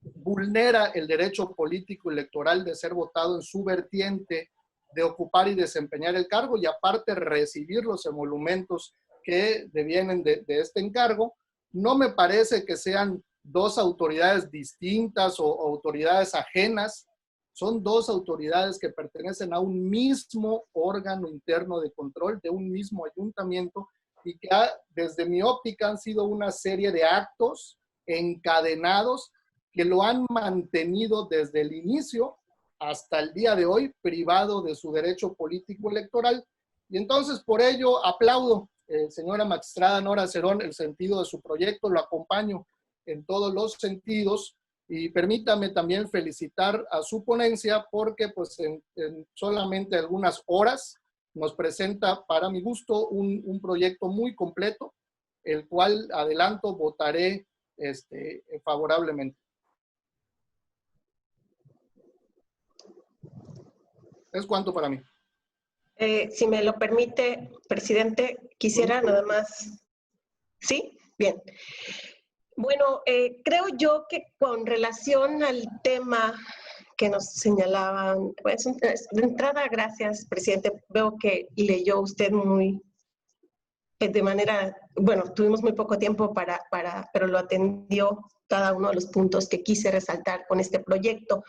vulnera el derecho político electoral de ser votado en su vertiente de ocupar y desempeñar el cargo y aparte recibir los emolumentos que devienen de este encargo. No me parece que sean dos autoridades distintas o autoridades ajenas. Son dos autoridades que pertenecen a un mismo órgano interno de control, de un mismo ayuntamiento, y que desde mi óptica han sido una serie de actos encadenados que lo han mantenido desde el inicio hasta el día de hoy privado de su derecho político electoral. Y entonces por ello aplaudo, señora magistrada Nora Cerón, el sentido de su proyecto, lo acompaño en todos los sentidos y permítame también felicitar a su ponencia porque pues en solamente algunas horas nos presenta para mi gusto un proyecto muy completo, el cual adelanto votaré favorablemente. Es cuanto para mí. Si me lo permite, presidente, quisiera nada más. ¿Sí? Bien. Bueno, creo yo que con relación al tema que nos señalaban, pues, de entrada, gracias, presidente. Veo que leyó usted muy de manera, bueno, tuvimos muy poco tiempo pero lo atendió cada uno de los puntos que quise resaltar con este proyecto.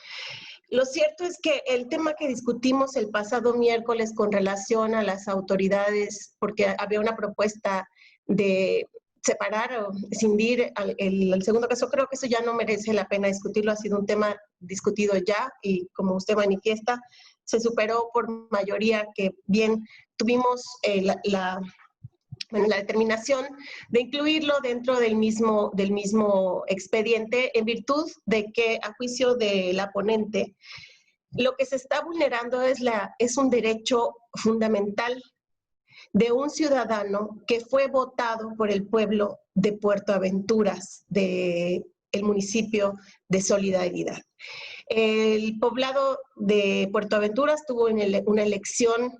Lo cierto es que el tema que discutimos el pasado miércoles con relación a las autoridades, porque había una propuesta de separar o escindir el segundo caso, creo que eso ya no merece la pena discutirlo, ha sido un tema discutido ya y como usted manifiesta, se superó por mayoría que bien tuvimos la determinación de incluirlo dentro del mismo expediente en virtud de que a juicio de la ponente lo que se está vulnerando es un derecho fundamental de un ciudadano que fue votado por el pueblo de Puerto Aventuras, del municipio de Solidaridad. El poblado de Puerto Aventuras tuvo una elección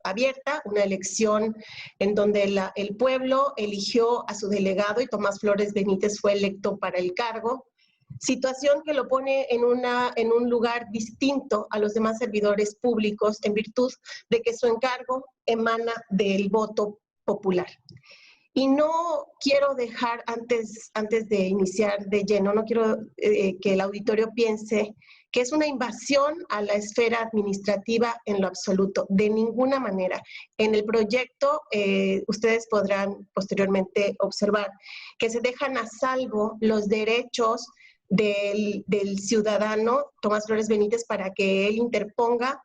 abierta, una elección en donde el pueblo eligió a su delegado y Tomás Flores Benítez fue electo para el cargo, situación que lo pone en un lugar distinto a los demás servidores públicos en virtud de que su encargo emana del voto popular. Y no quiero dejar, antes de iniciar de lleno, no quiero que el auditorio piense que es una invasión a la esfera administrativa en lo absoluto, de ninguna manera. En el proyecto, ustedes podrán posteriormente observar que se dejan a salvo los derechos del ciudadano Tomás Flores Benítez para que él interponga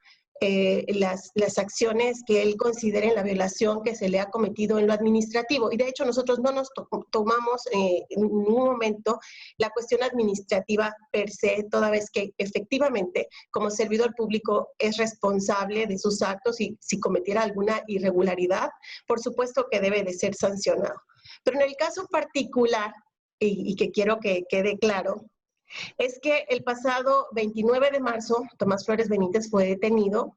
las acciones que él considere en la violación que se le ha cometido en lo administrativo. Y de hecho nosotros no nos tomamos en ningún momento la cuestión administrativa per se, toda vez que efectivamente como servidor público es responsable de sus actos y si cometiera alguna irregularidad, por supuesto que debe de ser sancionado. Pero en el caso particular, y que quiero que quede claro, es que el pasado 29 de marzo, Tomás Flores Benítez fue detenido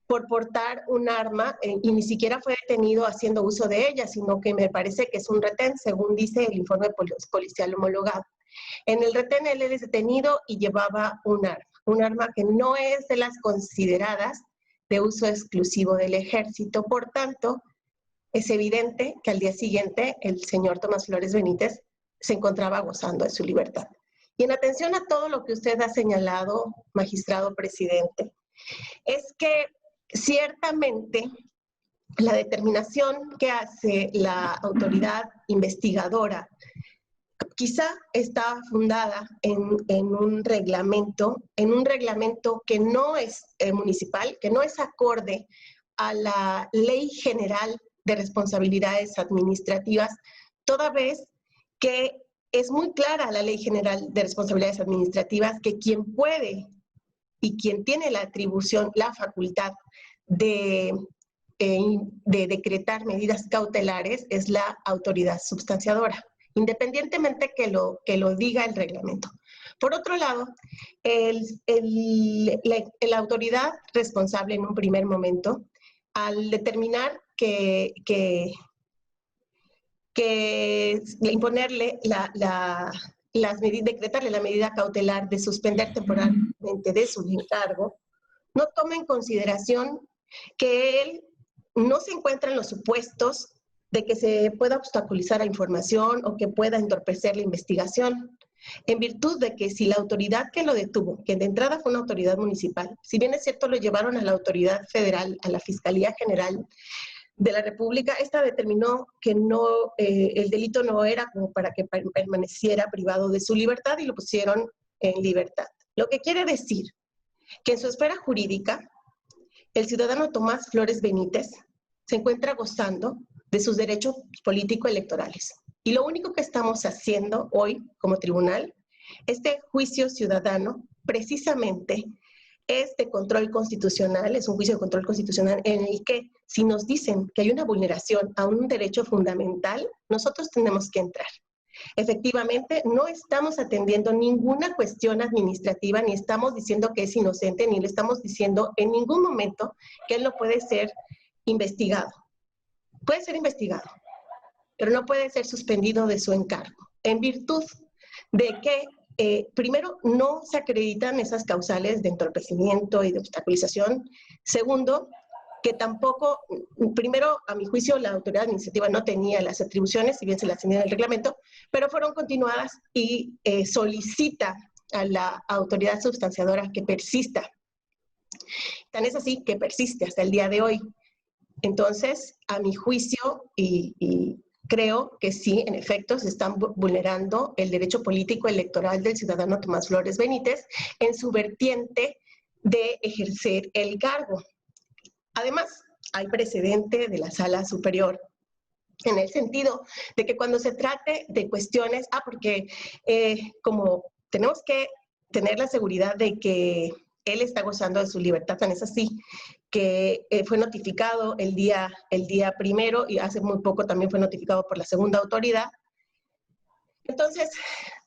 por portar un arma y ni siquiera fue detenido haciendo uso de ella, sino que me parece que es un retén, según dice el informe policial homologado. En el retén él es detenido y llevaba un arma que no es de las consideradas de uso exclusivo del ejército. Por tanto, es evidente que al día siguiente el señor Tomás Flores Benítez se encontraba gozando de su libertad. Y en atención a todo lo que usted ha señalado, magistrado presidente, es que ciertamente la determinación que hace la autoridad investigadora quizá está fundada en un reglamento que no es municipal, que no es acorde a la Ley General de Responsabilidades Administrativas, toda vez que es muy clara la Ley General de Responsabilidades Administrativas que quien puede y quien tiene la atribución, la facultad de decretar medidas cautelares es la autoridad substanciadora, independientemente que lo diga el reglamento. Por otro lado, la autoridad responsable en un primer momento, al determinar que imponerle decretarle la medida cautelar de suspender temporalmente de su encargo, no toma en consideración que él no se encuentra en los supuestos de que se pueda obstaculizar la información o que pueda entorpecer la investigación, en virtud de que si la autoridad que lo detuvo, que de entrada fue una autoridad municipal, si bien es cierto lo llevaron a la autoridad federal, a la Fiscalía General de la República, esta determinó que no, el delito no era como para que permaneciera privado de su libertad y lo pusieron en libertad. Lo que quiere decir que en su esfera jurídica, el ciudadano Tomás Flores Benítez se encuentra gozando de sus derechos político-electorales. Y lo único que estamos haciendo hoy como tribunal, este juicio ciudadano, precisamente es de control constitucional, es un juicio de control constitucional en el que si nos dicen que hay una vulneración a un derecho fundamental, nosotros tenemos que entrar. Efectivamente, no estamos atendiendo ninguna cuestión administrativa, ni estamos diciendo que es inocente, ni le estamos diciendo en ningún momento que él no puede ser investigado. Puede ser investigado, pero no puede ser suspendido de su encargo, en virtud de que primero, no se acreditan esas causales de entorpecimiento y de obstaculización. Segundo, que tampoco, primero, a mi juicio, la autoridad administrativa no tenía las atribuciones, si bien se las tenía en el reglamento, pero fueron continuadas y solicita a la autoridad substanciadora que persista. Tan es así que persiste hasta el día de hoy. Entonces, a mi juicio, y creo que sí, en efecto, se están vulnerando el derecho político electoral del ciudadano Tomás Flores Benítez en su vertiente de ejercer el cargo. Además, hay precedente de la Sala Superior en el sentido de que cuando se trate de cuestiones, porque como tenemos que tener la seguridad de que él está gozando de su libertad, tan es así que fue notificado el día primero y hace muy poco también fue notificado por la segunda autoridad. Entonces,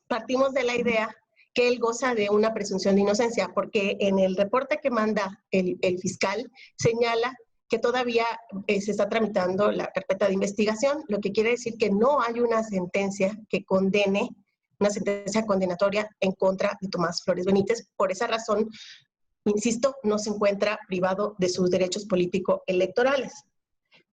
partimos de la idea que él goza de una presunción de inocencia, porque en el reporte que manda el fiscal señala que todavía se está tramitando la carpeta de investigación, lo que quiere decir que no hay una sentencia que condene, una sentencia condenatoria en contra de Tomás Flores Benítez. Por esa razón, insisto, no se encuentra privado de sus derechos político-electorales.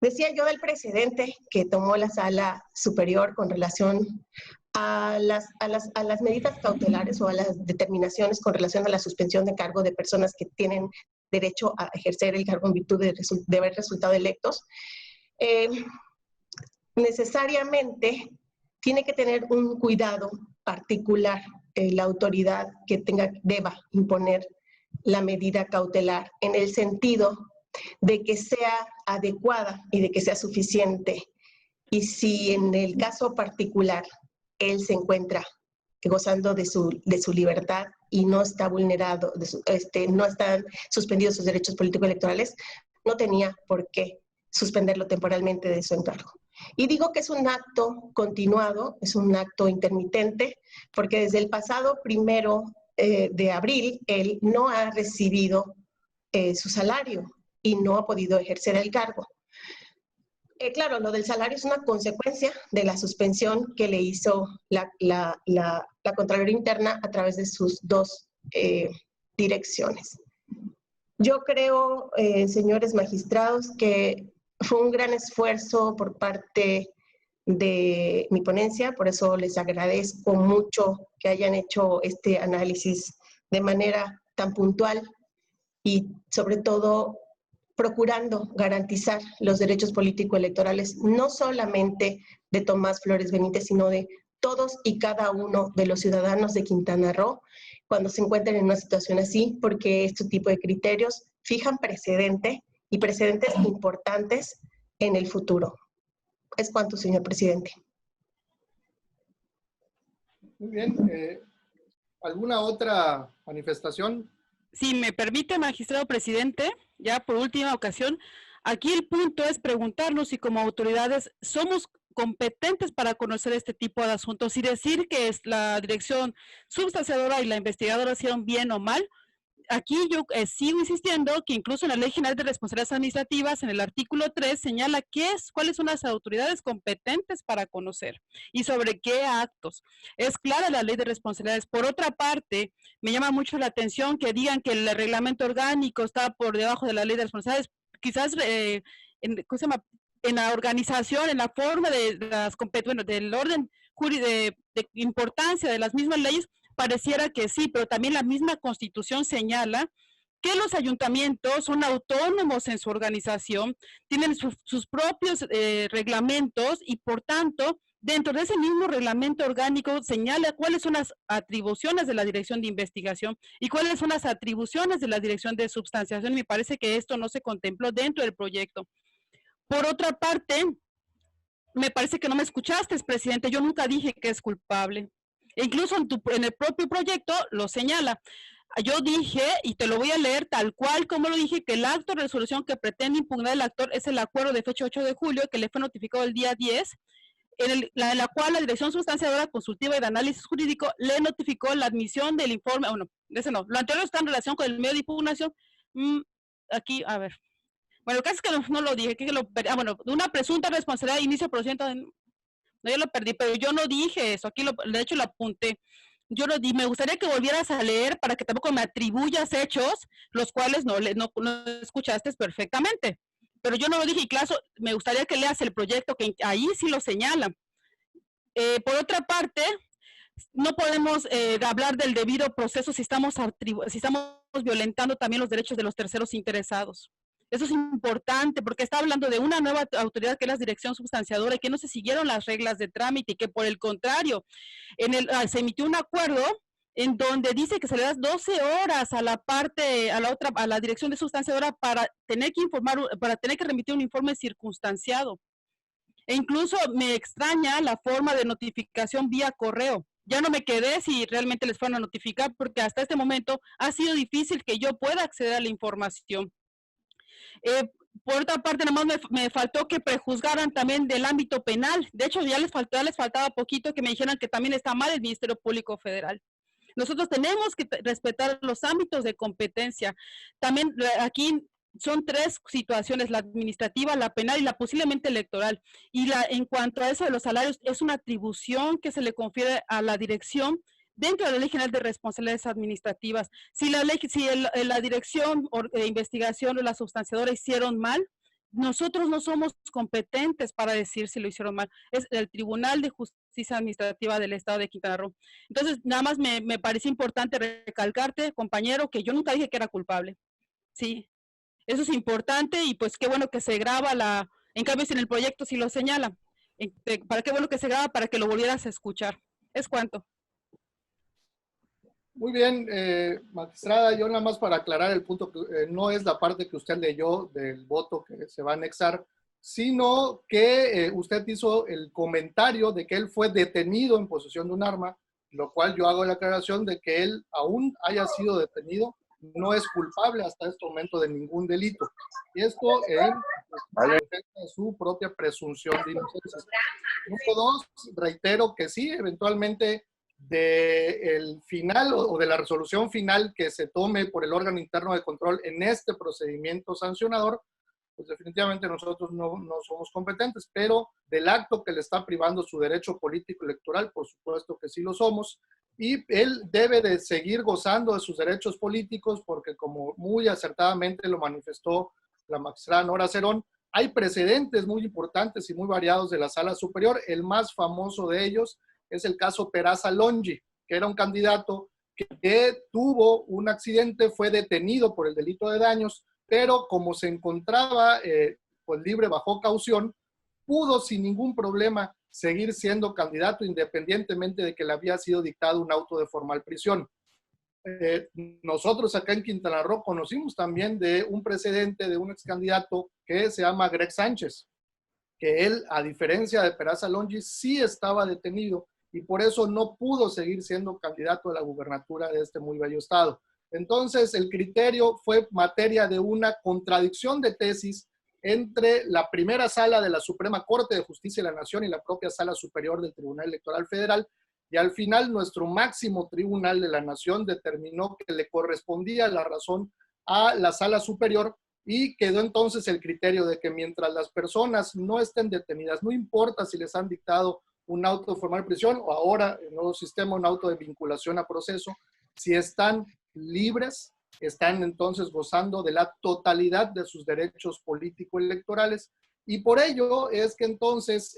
Decía yo del precedente que tomó la Sala Superior con relación a las medidas cautelares o a las determinaciones con relación a la suspensión de cargo de personas que tienen derecho a ejercer el cargo en virtud de haber resultado electos. Necesariamente tiene que tener un cuidado particular la autoridad que deba imponer la medida cautelar en el sentido de que sea adecuada y de que sea suficiente. Y si en el caso particular él se encuentra gozando de su libertad y no está vulnerado, no están suspendidos sus derechos político-electorales, no tenía por qué suspenderlo temporalmente de su encargo. Y digo que es un acto continuado, es un acto intermitente, porque desde el pasado 1 de abril él no ha recibido su salario y no ha podido ejercer el cargo. Claro, lo del salario es una consecuencia de la suspensión que le hizo la Contraloría Interna a través de sus 2 direcciones. Yo creo, señores magistrados, que fue un gran esfuerzo por parte de mi ponencia, por eso les agradezco mucho que hayan hecho este análisis de manera tan puntual y sobre todo procurando garantizar los derechos político-electorales, no solamente de Tomás Flores Benítez, sino de todos y cada uno de los ciudadanos de Quintana Roo cuando se encuentren en una situación así, porque este tipo de criterios fijan precedente y precedentes importantes en el futuro. Es cuanto, señor presidente. Muy bien. ¿Alguna otra manifestación? Si me permite, magistrado presidente, ya por última ocasión, aquí el punto es preguntarnos si como autoridades somos competentes para conocer este tipo de asuntos y decir que es la dirección sustanciadora y la investigadora hicieron bien o mal. Aquí yo sigo insistiendo que incluso en la Ley General de Responsabilidades Administrativas, en el artículo 3, señala cuáles son las autoridades competentes para conocer y sobre qué actos. Es clara la Ley de Responsabilidades. Por otra parte, me llama mucho la atención que digan que el reglamento orgánico está por debajo de la Ley de Responsabilidades. Quizás ¿cómo se llama? En la organización, en la forma de las bueno, del orden de importancia de las mismas leyes, pareciera que sí, pero también la misma Constitución señala que los ayuntamientos son autónomos en su organización, tienen sus propios reglamentos y por tanto, dentro de ese mismo reglamento orgánico señala cuáles son las atribuciones de la Dirección de Investigación y cuáles son las atribuciones de la Dirección de Substanciación. Me parece que esto no se contempló dentro del proyecto. Por otra parte, me parece que no me escuchaste, presidente. Yo nunca dije que es culpable. E incluso en el propio proyecto lo señala. Yo dije, y te lo voy a leer tal cual como lo dije, que el acto de resolución que pretende impugnar el actor es el acuerdo de fecha 8 de julio, que le fue notificado el día 10, en la cual la Dirección Sustanciadora Consultiva y de Análisis Jurídico le notificó la admisión del informe. Bueno, ese no. Lo anterior está en relación con el medio de impugnación. Aquí, a ver. Bueno, el caso es que no lo dije, bueno, una presunta responsabilidad de inicio de procedimiento, no, yo lo perdí, pero yo no dije eso, aquí de hecho lo apunté. Yo lo di, me gustaría que volvieras a leer para que tampoco me atribuyas hechos, los cuales no escuchaste perfectamente. Pero yo no lo dije, y claro, me gustaría que leas el proyecto, que ahí sí lo señala. Por otra parte, no podemos hablar del debido proceso si estamos violentando también los derechos de los terceros interesados. Eso es importante porque está hablando de una nueva autoridad que es la dirección sustanciadora y que no se siguieron las reglas de trámite y que por el contrario, se emitió un acuerdo en donde dice que se le da 12 horas a a la dirección de sustanciadora para tener que remitir un informe circunstanciado. E incluso me extraña la forma de notificación vía correo. Ya no me quedé si realmente les fueron a notificar porque hasta este momento ha sido difícil que yo pueda acceder a la información. Por otra parte, nada más me faltó que prejuzgaran también del ámbito penal. De hecho, ya les faltaba poquito que me dijeran que también está mal el Ministerio Público Federal. Nosotros tenemos que respetar los ámbitos de competencia. También aquí son tres situaciones, la administrativa, la penal y la posiblemente electoral. Y en cuanto a eso de los salarios, es una atribución que se le confiere a la dirección dentro de la Ley General de Responsabilidades Administrativas. Si la dirección de investigación o la sustanciadora hicieron mal, nosotros no somos competentes para decir si lo hicieron mal. Es el Tribunal de Justicia Administrativa del Estado de Quintana Roo. Entonces, nada más me parece importante recalcarte, compañero, que yo nunca dije que era culpable. Sí, eso es importante y pues qué bueno que se graba en cambio si en el proyecto sí lo señala. ¿Para qué bueno que se graba? Para que lo volvieras a escuchar. ¿Es cuánto? Muy bien, magistrada, yo nada más para aclarar el punto, que no es la parte que usted leyó del voto que se va a anexar, sino que usted hizo el comentario de que él fue detenido en posesión de un arma, lo cual yo hago la aclaración de que él aún haya sido detenido, no es culpable hasta este momento de ningún delito. Y esto en su propia presunción de inocencia. Número dos, reitero que sí, eventualmente del final o de la resolución final que se tome por el órgano interno de control en este procedimiento sancionador, pues definitivamente nosotros no somos competentes, pero del acto que le está privando su derecho político electoral, por supuesto que sí lo somos, y él debe de seguir gozando de sus derechos políticos porque, como muy acertadamente lo manifestó la magistrada Nora Cerón, hay precedentes muy importantes y muy variados de la Sala Superior. El más famoso de ellos es el caso Peraza Longi, que era un candidato que tuvo un accidente, fue detenido por el delito de daños, pero como se encontraba pues libre bajo caución, pudo sin ningún problema seguir siendo candidato independientemente de que le había sido dictado un auto de formal prisión. Nosotros acá en Quintana Roo conocimos también de un precedente de un ex candidato que se llama Greg Sánchez, que él, a diferencia de Peraza Longi, sí estaba detenido y por eso no pudo seguir siendo candidato a la gubernatura de este muy bello estado. Entonces, el criterio fue materia de una contradicción de tesis entre la primera sala de la Suprema Corte de Justicia de la Nación y la propia sala superior del Tribunal Electoral Federal, y al final nuestro máximo tribunal de la Nación determinó que le correspondía la razón a la sala superior, y quedó entonces el criterio de que mientras las personas no estén detenidas, no importa si les han dictado un auto de formal prisión o ahora el nuevo sistema, un auto de vinculación a proceso, si están libres, están entonces gozando de la totalidad de sus derechos político-electorales, y por ello es que entonces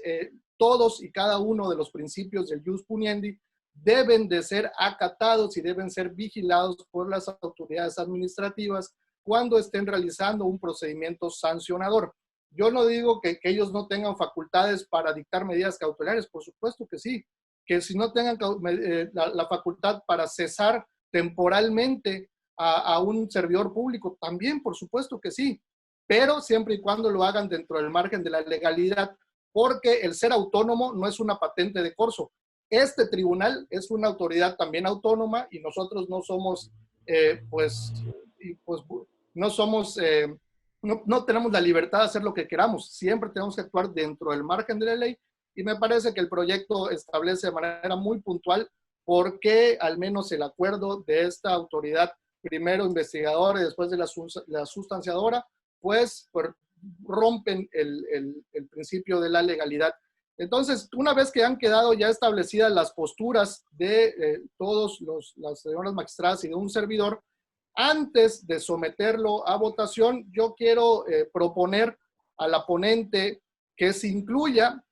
todos y cada uno de los principios del jus puniendi deben de ser acatados y deben ser vigilados por las autoridades administrativas cuando estén realizando un procedimiento sancionador. Yo no digo que ellos no tengan facultades para dictar medidas cautelares, por supuesto que sí, que si no tengan la facultad para cesar temporalmente a un servidor público, también por supuesto que sí, pero siempre y cuando lo hagan dentro del margen de la legalidad, porque el ser autónomo no es una patente de corso. Este tribunal es una autoridad también autónoma y nosotros no somos, no somos, no tenemos la libertad de hacer lo que queramos. Siempre tenemos que actuar dentro del margen de la ley, y me parece que el proyecto establece de manera muy puntual por qué al menos el acuerdo de esta autoridad, primero investigadora y después de la sustanciadora, pues rompen el principio de la legalidad. Entonces, una vez que han quedado ya establecidas las posturas de todos las señoras magistradas y de un servidor, antes de someterlo a votación, yo quiero proponer a la ponente que se incluya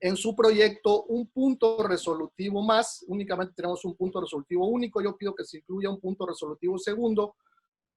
en su proyecto un punto resolutivo más. Únicamente tenemos un punto resolutivo único. Yo pido que se incluya un punto resolutivo segundo,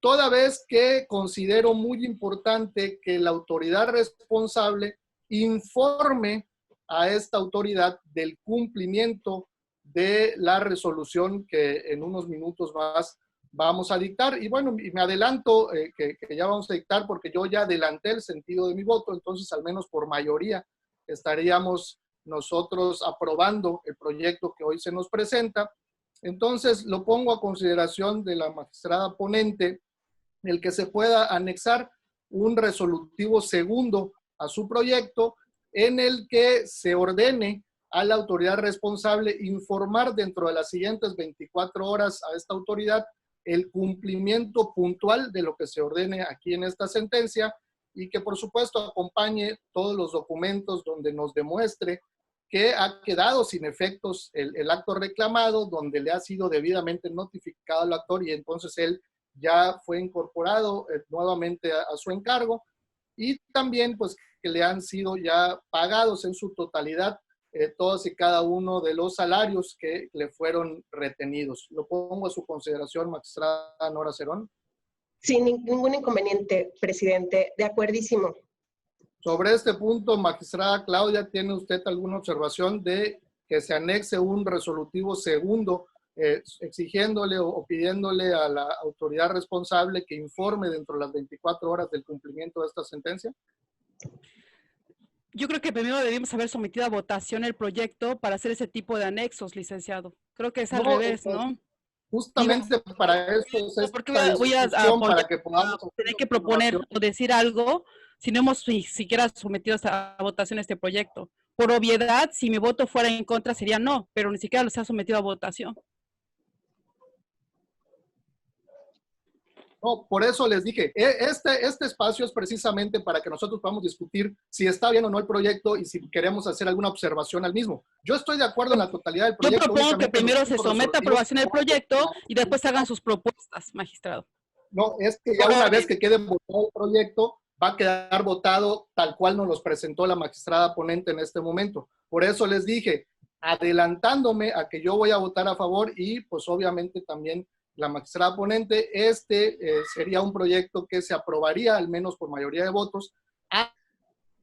toda vez que considero muy importante que la autoridad responsable informe a esta autoridad del cumplimiento de la resolución que en unos minutos más vamos a dictar. Y bueno, me adelanto que ya vamos a dictar porque yo ya adelanté el sentido de mi voto, entonces al menos por mayoría estaríamos nosotros aprobando el proyecto que hoy se nos presenta. Entonces lo pongo a consideración de la magistrada ponente el que se pueda anexar un resolutivo segundo a su proyecto en el que se ordene a la autoridad responsable informar dentro de las siguientes 24 horas a esta autoridad el cumplimiento puntual de lo que se ordene aquí en esta sentencia, y que por supuesto acompañe todos los documentos donde nos demuestre que ha quedado sin efectos el acto reclamado, donde le ha sido debidamente notificado al actor y entonces él ya fue incorporado nuevamente a su encargo, y también pues que le han sido ya pagados en su totalidad todos y cada uno de los salarios que le fueron retenidos. Lo pongo a su consideración, magistrada Nora Cerón. Sin ningún inconveniente, presidente. De acuerdísimo. Sobre este punto, magistrada Claudia, ¿tiene usted alguna observación de que se anexe un resolutivo segundo exigiéndole o pidiéndole a la autoridad responsable que informe dentro de las 24 horas del cumplimiento de esta sentencia? Yo creo que primero debimos haber sometido a votación el proyecto para hacer ese tipo de anexos, licenciado. Creo que es al revés, ¿no? Justamente para eso es esta porque voy a para que podamos tener que proponer o decir algo si no hemos siquiera sometido a votación este proyecto. Por obviedad, si mi voto fuera en contra sería no, pero ni siquiera se ha sometido a votación. No, por eso les dije, este espacio es precisamente para que nosotros podamos discutir si está bien o no el proyecto y si queremos hacer alguna observación al mismo. Yo estoy de acuerdo en la totalidad del proyecto. Yo propongo que primero se someta a aprobación el proyecto y después hagan sus propuestas, magistrado. No, es que ya una vez que quede votado el proyecto, va a quedar votado tal cual nos los presentó la magistrada ponente en este momento. Por eso les dije, adelantándome a que yo voy a votar a favor y pues obviamente también la magistrada ponente, sería un proyecto que se aprobaría al menos por mayoría de votos.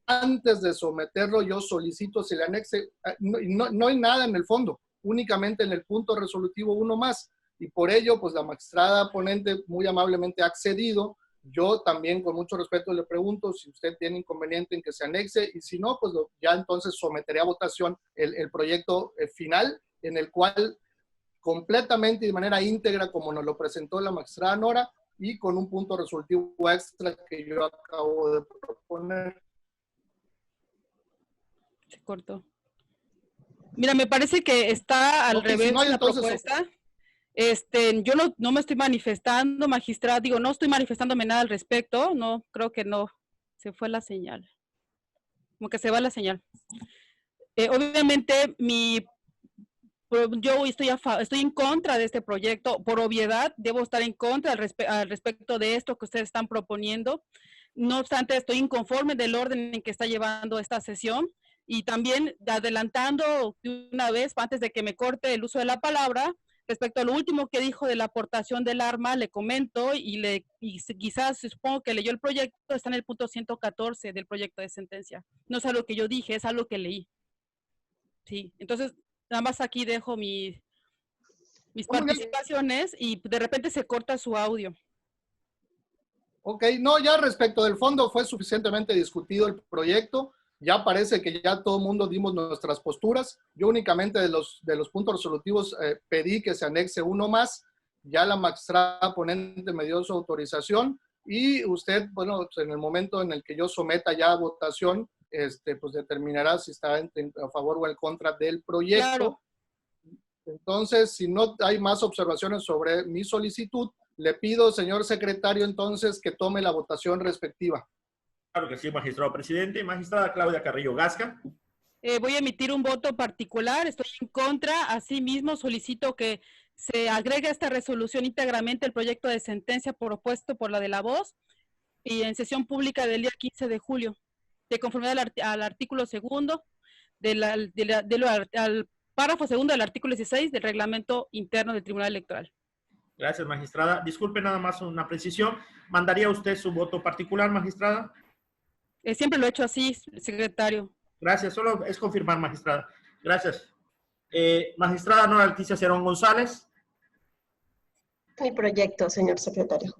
Antes de someterlo, yo solicito se le anexe, no hay nada en el fondo, únicamente en el punto resolutivo uno más, y por ello, pues la magistrada ponente muy amablemente ha accedido. Yo también con mucho respeto le pregunto si usted tiene inconveniente en que se anexe, y si no, pues ya entonces someteré a votación el proyecto final, en el cual completamente y de manera íntegra como nos lo presentó la magistrada Nora y con un punto resolutivo extra que yo acabo de proponer. Se cortó. Mira, me parece que está al revés si no hay, la entonces, propuesta. Yo no me estoy manifestando, magistrada, digo, no estoy manifestándome nada al respecto, no, creo que no, se fue la señal, como que se va la señal. Obviamente, yo estoy en contra de este proyecto, por obviedad, debo estar en contra al respecto de esto que ustedes están proponiendo. No obstante, estoy inconforme del orden en que está llevando esta sesión y también adelantando de una vez, antes de que me corte el uso de la palabra, respecto a lo último que dijo de la aportación del arma, le comento y quizás supongo que leyó el proyecto, está en el punto 114 del proyecto de sentencia. No es algo que yo dije, es algo que leí. Sí, entonces nada más aquí dejo mis participaciones y de repente se corta su audio. Ok, no, ya respecto del fondo fue suficientemente discutido el proyecto. Ya parece que ya todo el mundo dimos nuestras posturas. Yo únicamente de los puntos resolutivos pedí que se anexe uno más. Ya la magistrada ponente me dio su autorización y usted, bueno, en el momento en el que yo someta ya a votación, pues determinará si está a favor o en contra del proyecto. Claro. Entonces, si no hay más observaciones sobre mi solicitud, le pido, señor secretario, entonces, que tome la votación respectiva. Claro que sí, magistrado presidente. Magistrada Claudia Carrillo Gasca. Voy a emitir un voto particular, estoy en contra. Asimismo, solicito que se agregue a esta resolución íntegramente el proyecto de sentencia propuesto por la de la voz y en sesión pública del día 15 de julio, de conformidad al artículo segundo, al párrafo segundo del artículo 16 del reglamento interno del Tribunal Electoral. Gracias, magistrada. Disculpe nada más una precisión. ¿Mandaría usted su voto particular, magistrada? Siempre lo he hecho así, secretario. Gracias, solo es confirmar, magistrada. Gracias. Magistrada Nora Leticia Cerón González. Mi proyecto, señor secretario.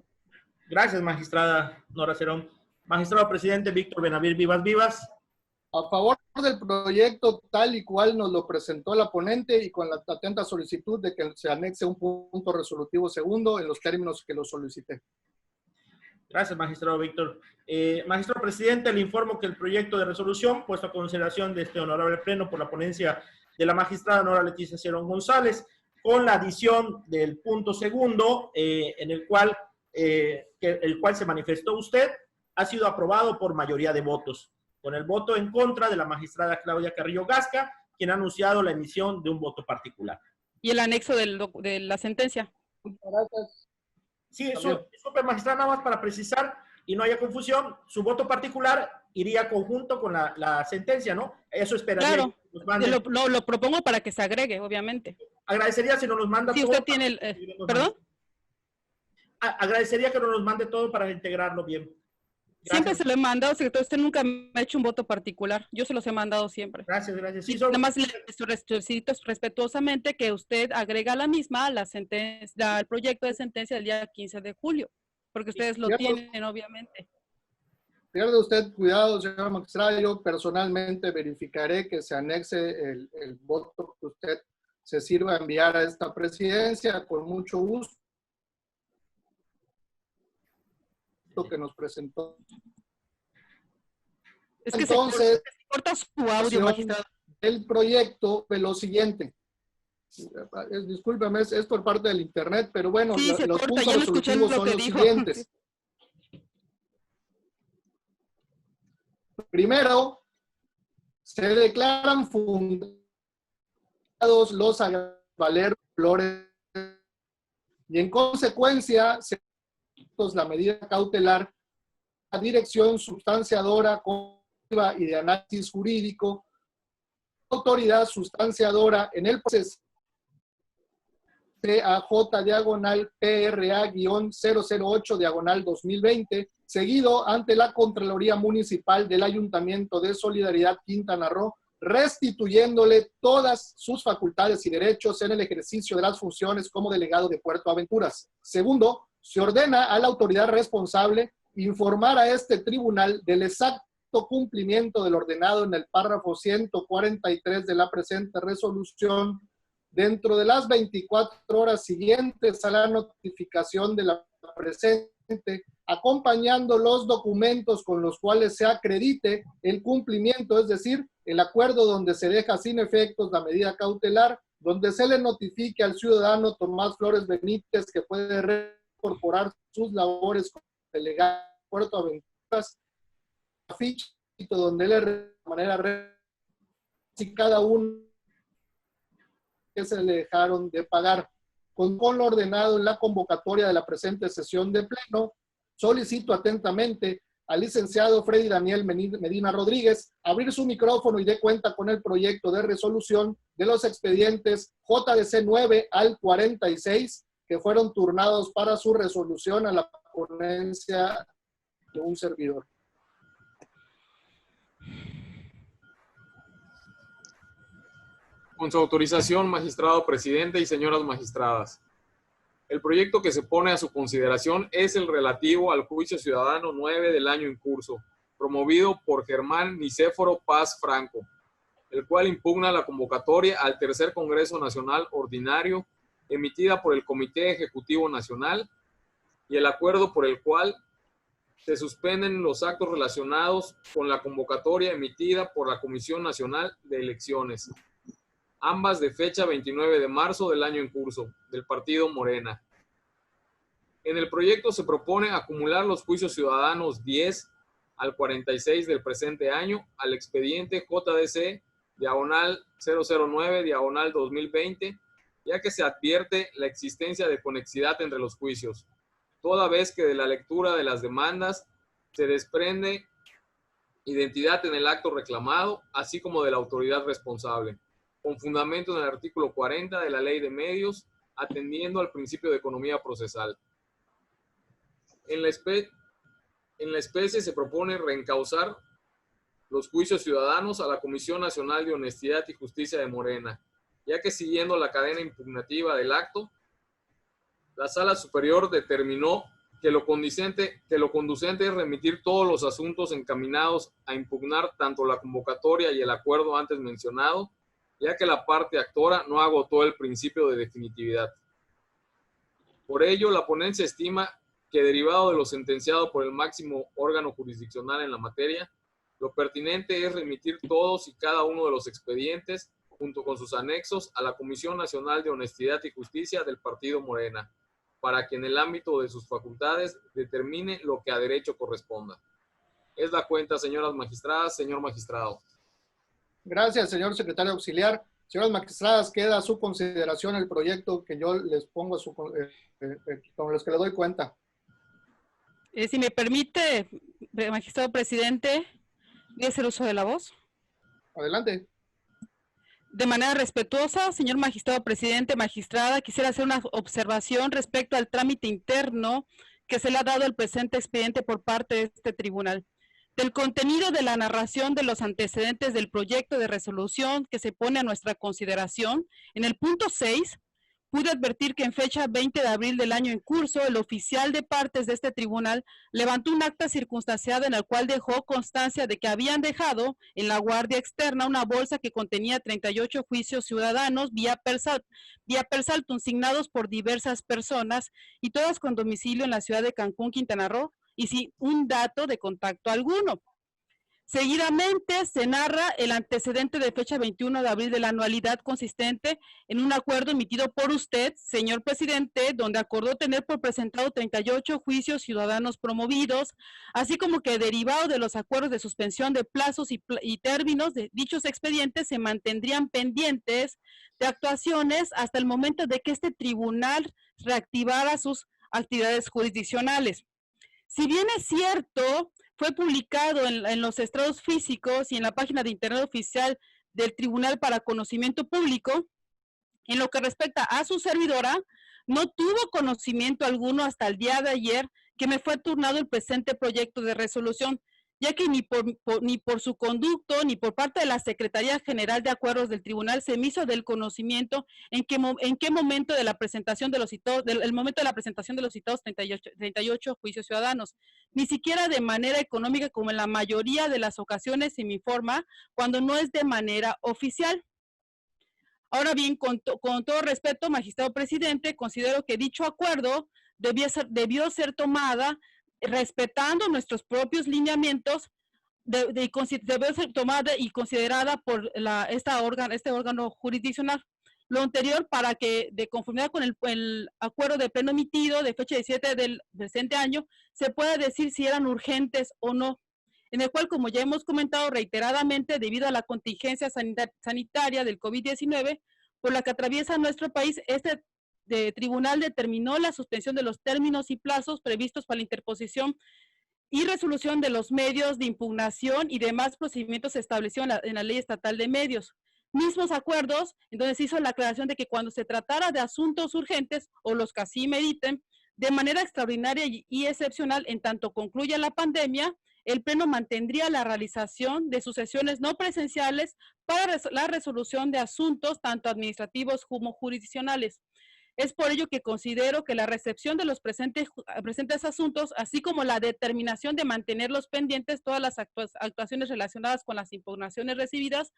Gracias, magistrada Nora Cerón. Magistrado presidente Víctor Benavides Vivas Vivas. A favor del proyecto tal y cual nos lo presentó la ponente y con la atenta solicitud de que se anexe un punto resolutivo segundo en los términos que lo solicité. Gracias, magistrado Víctor. Magistrado presidente, le informo que el proyecto de resolución puesto a consideración de este honorable pleno por la ponencia de la magistrada Nora Leticia Cerón González, con la adición del punto segundo, en el cual se manifestó usted, ha sido aprobado por mayoría de votos, con el voto en contra de la magistrada Claudia Carrillo Gasca, quien ha anunciado la emisión de un voto particular. ¿Y el anexo de la sentencia? Muchas gracias. Sí, disculpe, magistrada, nada más para precisar y no haya confusión, su voto particular iría conjunto con la sentencia, ¿no? Eso esperaría. Claro, lo propongo para que se agregue, obviamente. Agradecería si nos manda todo. Si usted tiene ¿perdón? Agradecería que nos mande todo para integrarlo bien. Gracias. Siempre se lo he mandado, secretario. Usted nunca me ha hecho un voto particular. Yo se los he mandado siempre. Gracias, gracias. Sí, nada más le solicito respetuosamente que usted agrega la misma al proyecto de sentencia del día 15 de julio, porque ustedes lo tienen, obviamente. Pierde usted cuidado, señora magistrada. Yo personalmente verificaré que se anexe el voto que usted se sirva a enviar a esta presidencia con mucho gusto. Que nos presentó. Es que entonces, se corta su audio, magistrado. El proyecto fue lo siguiente. Discúlpeme, es por parte del internet, pero bueno, sí, los corta, puntos resolutivos son los siguientes. Primero, se declaran fundados los agravaleros flores y en consecuencia se la medida cautelar, la dirección sustanciadora y de análisis jurídico, autoridad sustanciadora en el proceso CAJ-PRA-008-2020, seguido ante la Contraloría Municipal del Ayuntamiento de Solidaridad Quintana Roo, restituyéndole todas sus facultades y derechos en el ejercicio de las funciones como delegado de Puerto Aventuras. Segundo, se ordena a la autoridad responsable informar a este tribunal del exacto cumplimiento del ordenado en el párrafo 143 de la presente resolución dentro de las 24 horas siguientes a la notificación de la presente, acompañando los documentos con los cuales se acredite el cumplimiento, es decir, el acuerdo donde se deja sin efectos la medida cautelar, donde se le notifique al ciudadano Tomás Flores Benítez que puede reincorporar sus labores como delegado de Puerto Aventuras, ficha donde le de manera si cada uno que se le dejaron de pagar. Con lo ordenado en la convocatoria de la presente sesión de pleno, solicito atentamente al licenciado Freddy Daniel Medina Rodríguez abrir su micrófono y dé cuenta con el proyecto de resolución de los expedientes JDC 9 al 46 que fueron turnados para su resolución a la ponencia de un servidor. Con su autorización, magistrado presidente y señoras magistradas. El proyecto que se pone a su consideración es el relativo al juicio ciudadano 9 del año en curso, promovido por Germán Nicéforo Paz Franco, el cual impugna la convocatoria al Tercer Congreso Nacional Ordinario emitida por el Comité Ejecutivo Nacional y el acuerdo por el cual se suspenden los actos relacionados con la convocatoria emitida por la Comisión Nacional de Elecciones, ambas de fecha 29 de marzo del año en curso, del partido Morena. En el proyecto se propone acumular los juicios ciudadanos 10 al 46 del presente año al expediente JDC /009/2020, ya que se advierte la existencia de conexidad entre los juicios, toda vez que de la lectura de las demandas se desprende identidad en el acto reclamado, así como de la autoridad responsable, con fundamento en el artículo 40 de la Ley de Medios, atendiendo al principio de economía procesal. En la especie se propone reencauzar los juicios ciudadanos a la Comisión Nacional de Honestidad y Justicia de Morena, ya que siguiendo la cadena impugnativa del acto, la Sala Superior determinó que lo conducente es remitir todos los asuntos encaminados a impugnar tanto la convocatoria y el acuerdo antes mencionado, ya que la parte actora no agotó el principio de definitividad. Por ello, la ponencia estima que, derivado de lo sentenciado por el máximo órgano jurisdiccional en la materia, lo pertinente es remitir todos y cada uno de los expedientes, junto con sus anexos, a la Comisión Nacional de Honestidad y Justicia del Partido Morena, para que en el ámbito de sus facultades determine lo que a derecho corresponda. Es la cuenta, señoras magistradas, señor magistrado. Gracias, señor secretario auxiliar. Señoras magistradas, queda a su consideración el proyecto que yo les pongo con los que le doy cuenta. Si me permite, magistrado presidente, voy a hacer uso de la voz. Adelante. De manera respetuosa, señor magistrado presidente, magistrada, quisiera hacer una observación respecto al trámite interno que se le ha dado al presente expediente por parte de este tribunal. Del contenido de la narración de los antecedentes del proyecto de resolución que se pone a nuestra consideración, en el punto 6, pude advertir que en fecha 20 de abril del año en curso, el oficial de partes de este tribunal levantó un acta circunstanciada en el cual dejó constancia de que habían dejado en la guardia externa una bolsa que contenía 38 juicios ciudadanos vía Persaltum signados por diversas personas y todas con domicilio en la ciudad de Cancún, Quintana Roo, y sin un dato de contacto alguno. Seguidamente se narra el antecedente de fecha 21 de abril de la anualidad consistente en un acuerdo emitido por usted, señor presidente, donde acordó tener por presentado 38 juicios ciudadanos promovidos, así como que derivado de los acuerdos de suspensión de plazos y términos de dichos expedientes se mantendrían pendientes de actuaciones hasta el momento de que este tribunal reactivara sus actividades jurisdiccionales. Si bien es cierto, fue publicado en los estrados físicos y en la página de internet oficial del Tribunal para Conocimiento Público, en lo que respecta a su servidora, no tuvo conocimiento alguno hasta el día de ayer que me fue turnado el presente proyecto de resolución, ya que ni por su conducto ni por parte de la Secretaría General de Acuerdos del Tribunal se me hizo del conocimiento en qué momento de la presentación de los citados, el momento de la presentación de los citados 38 juicios ciudadanos, ni siquiera de manera económica como en la mayoría de las ocasiones se me informa cuando no es de manera oficial. Ahora bien, con todo respeto, magistrado presidente, considero que dicho acuerdo debió ser tomada respetando nuestros propios lineamientos, debe ser tomada y considerada por este órgano jurisdiccional. Lo anterior para que, de conformidad con el acuerdo de pleno emitido de fecha 17 del presente año, se pueda decir si eran urgentes o no, en el cual, como ya hemos comentado reiteradamente, debido a la contingencia sanitaria del COVID-19, por la que atraviesa nuestro país, este tribunal determinó la suspensión de los términos y plazos previstos para la interposición y resolución de los medios de impugnación y demás procedimientos establecidos en la Ley Estatal de Medios. Mismos acuerdos, entonces hizo la aclaración de que cuando se tratara de asuntos urgentes o los que así meriten, de manera extraordinaria y excepcional, en tanto concluya la pandemia, el Pleno mantendría la realización de sus sesiones no presenciales para la resolución de asuntos tanto administrativos como jurisdiccionales. Es por ello que considero que la recepción de los presentes asuntos, así como la determinación de mantenerlos pendientes todas las actuaciones relacionadas con las impugnaciones recibidas,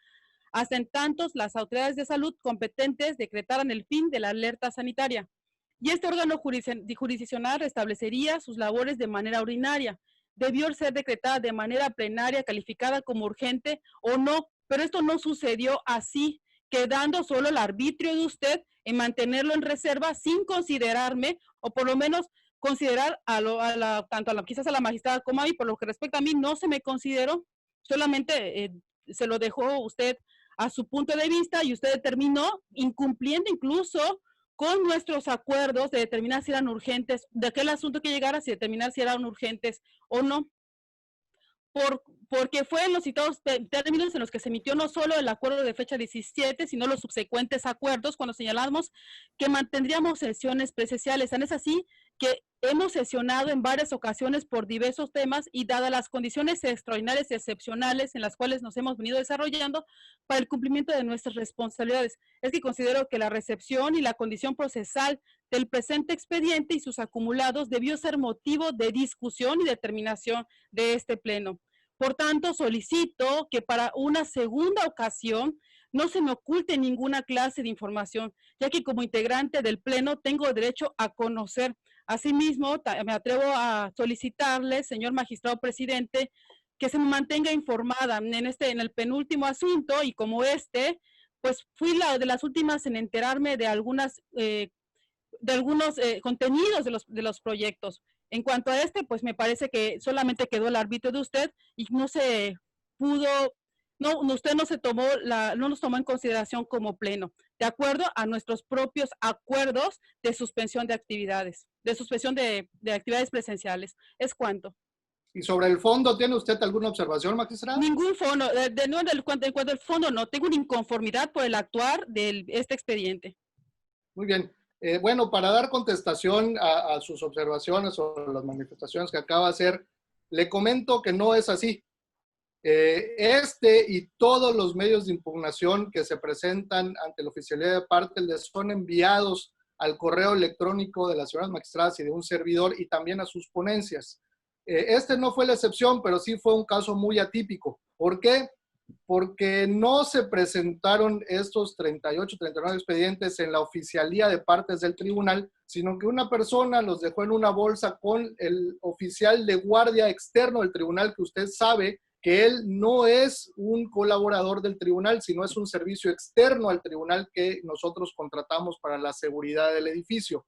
hasta en tantos las autoridades de salud competentes decretaran el fin de la alerta sanitaria. Y este órgano jurisdiccional restablecería sus labores de manera ordinaria. Debió ser decretada de manera plenaria, calificada como urgente o no, pero esto no sucedió así, quedando solo el arbitrio de usted en mantenerlo en reserva sin considerarme, o por lo menos considerar quizás a la magistrada como a mí. Por lo que respecta a mí, no se me consideró, solamente se lo dejó usted a su punto de vista y usted determinó, incumpliendo incluso con nuestros acuerdos de determinar si eran urgentes, de aquel asunto que llegara, si determinar si eran urgentes o no. Porque fue en los citados términos en los que se emitió no solo el acuerdo de fecha 17, sino los subsecuentes acuerdos, cuando señalamos que mantendríamos sesiones presenciales. Tan es así que hemos sesionado en varias ocasiones por diversos temas y dadas las condiciones extraordinarias y excepcionales en las cuales nos hemos venido desarrollando para el cumplimiento de nuestras responsabilidades. Es que considero que la recepción y la condición procesal del presente expediente y sus acumulados debió ser motivo de discusión y determinación de este pleno. Por tanto, solicito que para una segunda ocasión no se me oculte ninguna clase de información, ya que como integrante del pleno tengo derecho a conocer. Asimismo, me atrevo a solicitarle, señor magistrado presidente, que se me mantenga informada en el penúltimo asunto, y como pues fui la de las últimas en enterarme de algunos contenidos de los proyectos. En cuanto a pues me parece que solamente quedó el arbitrio de usted y no se pudo, usted no nos tomó en consideración como pleno, de acuerdo a nuestros propios acuerdos de suspensión de actividades, de actividades presenciales. Es cuanto. ¿Y sobre el fondo tiene usted alguna observación, magistrada? Ningún fondo, en cuanto al fondo no, tengo una inconformidad por el actuar de este expediente. Muy bien. Bueno, para dar contestación a sus observaciones o las manifestaciones que acaba de hacer, le comento que no es así. Y todos los medios de impugnación que se presentan ante la oficialidad de parte les son enviados al correo electrónico de las señoras magistradas y de un servidor, y también a sus ponencias. No fue la excepción, pero sí fue un caso muy atípico. ¿Por qué? Porque no se presentaron estos 38, 39 expedientes en la oficialía de partes del tribunal, sino que una persona los dejó en una bolsa con el oficial de guardia externo del tribunal, que usted sabe que él no es un colaborador del tribunal, sino es un servicio externo al tribunal que nosotros contratamos para la seguridad del edificio.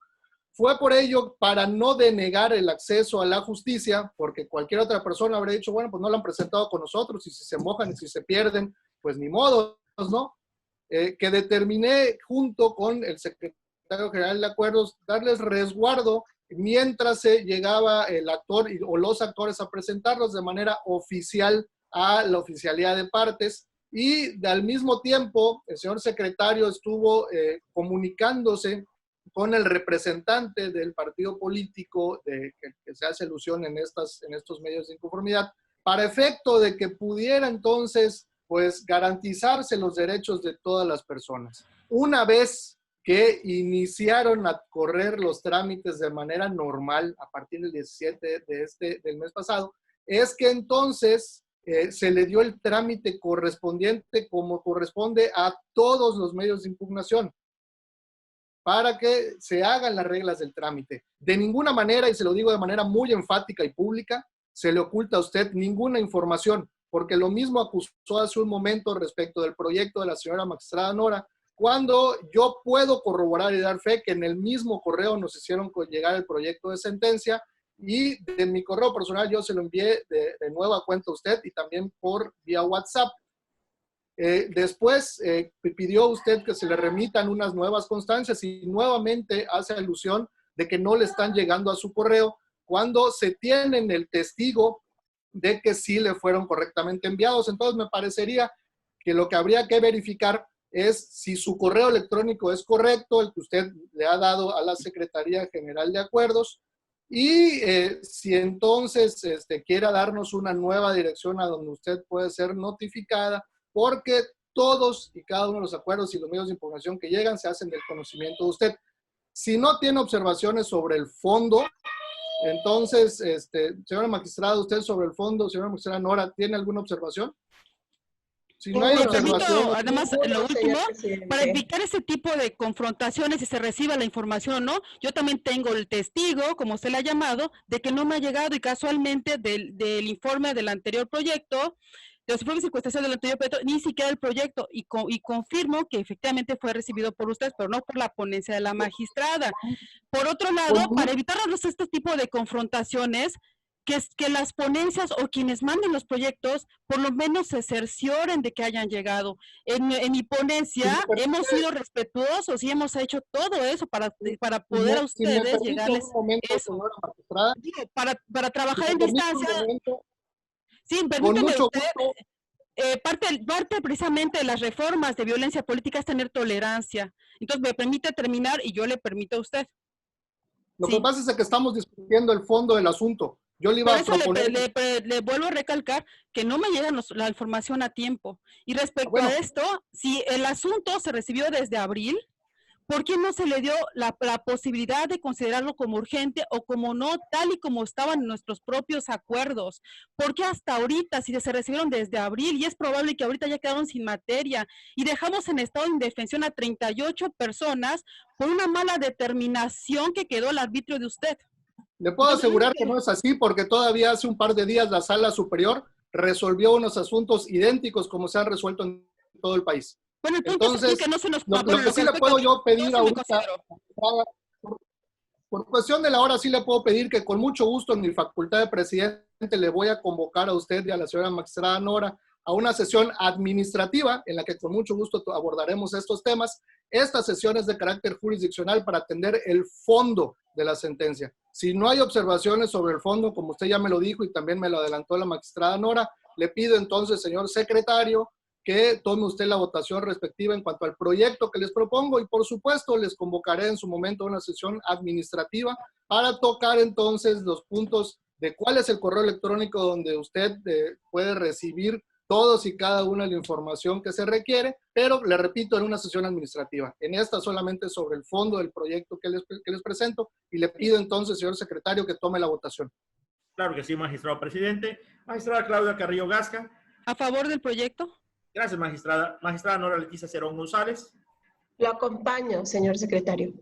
Fue por ello, para no denegar el acceso a la justicia, porque cualquier otra persona habría dicho, bueno, pues no lo han presentado con nosotros, y si se mojan y si se pierden, pues ni modo, ¿no? Que determiné junto con el secretario general de acuerdos darles resguardo mientras se llegaba el actor o los actores a presentarlos de manera oficial a la oficialidad de partes, y al mismo tiempo el señor secretario estuvo comunicándose con el representante del partido político que se hace alusión en estos medios de inconformidad, para efecto de que pudiera entonces pues garantizarse los derechos de todas las personas. Una vez que iniciaron a correr los trámites de manera normal a partir del 17 del mes pasado, es que entonces se le dio el trámite correspondiente como corresponde a todos los medios de impugnación para que se hagan las reglas del trámite. De ninguna manera, y se lo digo de manera muy enfática y pública, se le oculta a usted ninguna información, porque lo mismo acusó hace un momento respecto del proyecto de la señora magistrada Nora, cuando yo puedo corroborar y dar fe que en el mismo correo nos hicieron llegar el proyecto de sentencia, y de mi correo personal yo se lo envié de nueva cuenta a usted y también por vía WhatsApp. Después pidió usted que se le remitan unas nuevas constancias y nuevamente hace alusión de que no le están llegando a su correo cuando se tienen el testigo de que sí le fueron correctamente enviados. Entonces me parecería que lo que habría que verificar es si su correo electrónico es correcto, el que usted le ha dado a la Secretaría General de Acuerdos, y si entonces quiera darnos una nueva dirección a donde usted puede ser notificada, porque todos y cada uno de los acuerdos y los medios de impugnación que llegan se hacen del conocimiento de usted. Si no tiene observaciones sobre el fondo, entonces, señora magistrada, usted sobre el fondo, señora magistrada Nora, ¿tiene alguna observación? Si no hay observación, además, lo último, para evitar ese tipo de confrontaciones, si se reciba la información o no, yo también tengo el testigo, como usted le ha llamado, de que no me ha llegado y casualmente del informe del anterior proyecto, de los informes de secuestración del anterior proyecto, ni siquiera el proyecto, y confirmo que efectivamente fue recibido por ustedes, pero no por la ponencia de la magistrada. Por otro lado, para evitarnos este tipo de confrontaciones, que las ponencias o quienes manden los proyectos por lo menos se cercioren de que hayan llegado. En mi ponencia hemos sido respetuosos y hemos hecho todo eso para poder a ustedes llegarles eso. Digo, para trabajar en distancia. Sí, permítame usted. Parte precisamente de las reformas de violencia política es tener tolerancia. Entonces me permite terminar y yo le permito a usted. Lo que pasa es que estamos discutiendo el fondo del asunto. Yo le iba a proponer... le vuelvo a recalcar que no me llega la información a tiempo. Y respecto a esto, si el asunto se recibió desde abril, ¿por qué no se le dio la posibilidad de considerarlo como urgente o como no, tal y como estaban en nuestros propios acuerdos? ¿Por qué hasta ahorita, si se recibieron desde abril, y es probable que ahorita ya quedaron sin materia, y dejamos en estado de indefensión a 38 personas por una mala determinación que quedó al arbitrio de usted? Le puedo asegurar que no es así, porque todavía hace un par de días la Sala Superior resolvió unos asuntos idénticos como se han resuelto en todo el país. Bueno, entonces que no se nos... lo que sí le puedo yo pedir ahorita, por cuestión de la hora, sí le puedo pedir que con mucho gusto en mi facultad de presidente le voy a convocar a usted y a la señora magistrada Nora a una sesión administrativa en la que con mucho gusto abordaremos estos temas. Esta sesión es de carácter jurisdiccional para atender el fondo de la sentencia. Si no hay observaciones sobre el fondo, como usted ya me lo dijo y también me lo adelantó la magistrada Nora, le pido entonces, señor secretario, que tome usted la votación respectiva en cuanto al proyecto que les propongo y por supuesto les convocaré en su momento a una sesión administrativa para tocar entonces los puntos de cuál es el correo electrónico donde usted puede recibir todos y cada una de la información que se requiere, pero le repito, en una sesión administrativa. En esta solamente sobre el fondo del proyecto que les presento y le pido entonces, señor secretario, que tome la votación. Claro que sí, magistrado presidente. Magistrada Claudia Carrillo Gasca. ¿A favor del proyecto? Gracias, magistrada. Magistrada Nora Leticia Cerón González. Lo acompaño, señor secretario.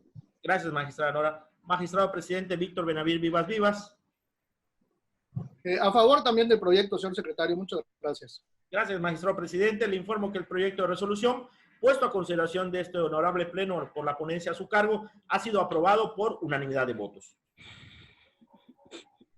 Gracias, magistrada Nora. Magistrado presidente Víctor Benavides Vivas Vivas. A favor también del proyecto, señor secretario. Muchas gracias. Gracias, magistrado presidente. Le informo que el proyecto de resolución puesto a consideración de este honorable pleno por la ponencia a su cargo ha sido aprobado por unanimidad de votos.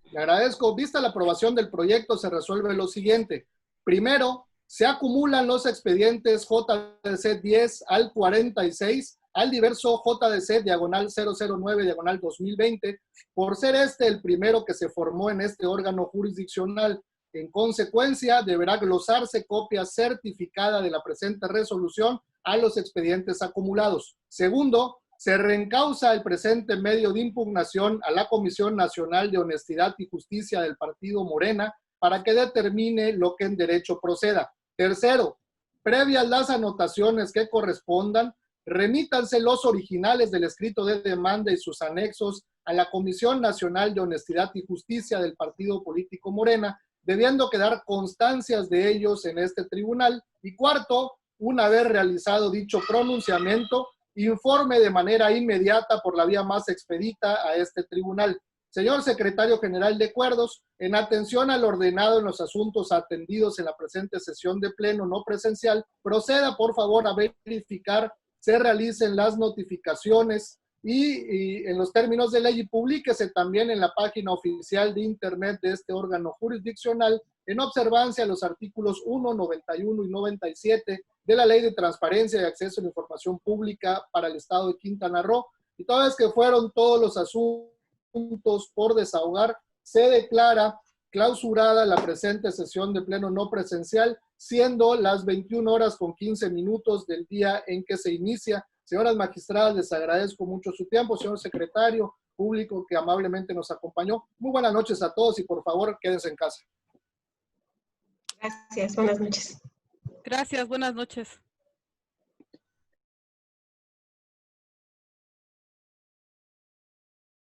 Le agradezco. Vista la aprobación del proyecto, se resuelve lo siguiente. Primero, se acumulan los expedientes JDC 10 al 46 al diverso JDC diagonal 009 diagonal 2020, por ser este el primero que se formó en este órgano jurisdiccional. En consecuencia, deberá glosarse copia certificada de la presente resolución a los expedientes acumulados. Segundo, se reencausa el presente medio de impugnación a la Comisión Nacional de Honestidad y Justicia del Partido Morena para que determine lo que en derecho proceda. Tercero, previas las anotaciones que correspondan, remítanse los originales del escrito de demanda y sus anexos a la Comisión Nacional de Honestidad y Justicia del Partido Político Morena debiendo quedar constancias de ellos en este tribunal. Y cuarto, una vez realizado dicho pronunciamiento, informe de manera inmediata por la vía más expedita a este tribunal. Señor Secretario General de Acuerdos, en atención al ordenado en los asuntos atendidos en la presente sesión de pleno no presencial, proceda por favor a verificar se realicen las notificaciones y en los términos de ley y publíquese también en la página oficial de internet de este órgano jurisdiccional en observancia a los artículos 1, 91 y 97 de la Ley de Transparencia y Acceso a la Información Pública para el Estado de Quintana Roo. Y toda vez que fueron todos los asuntos por desahogar, se declara clausurada la presente sesión de pleno no presencial, siendo las 21:15 del día en que se inicia. Señoras magistradas, les agradezco mucho su tiempo. Señor secretario, público que amablemente nos acompañó, muy buenas noches a todos y por favor quédense en casa. Gracias, buenas noches. Gracias, buenas noches.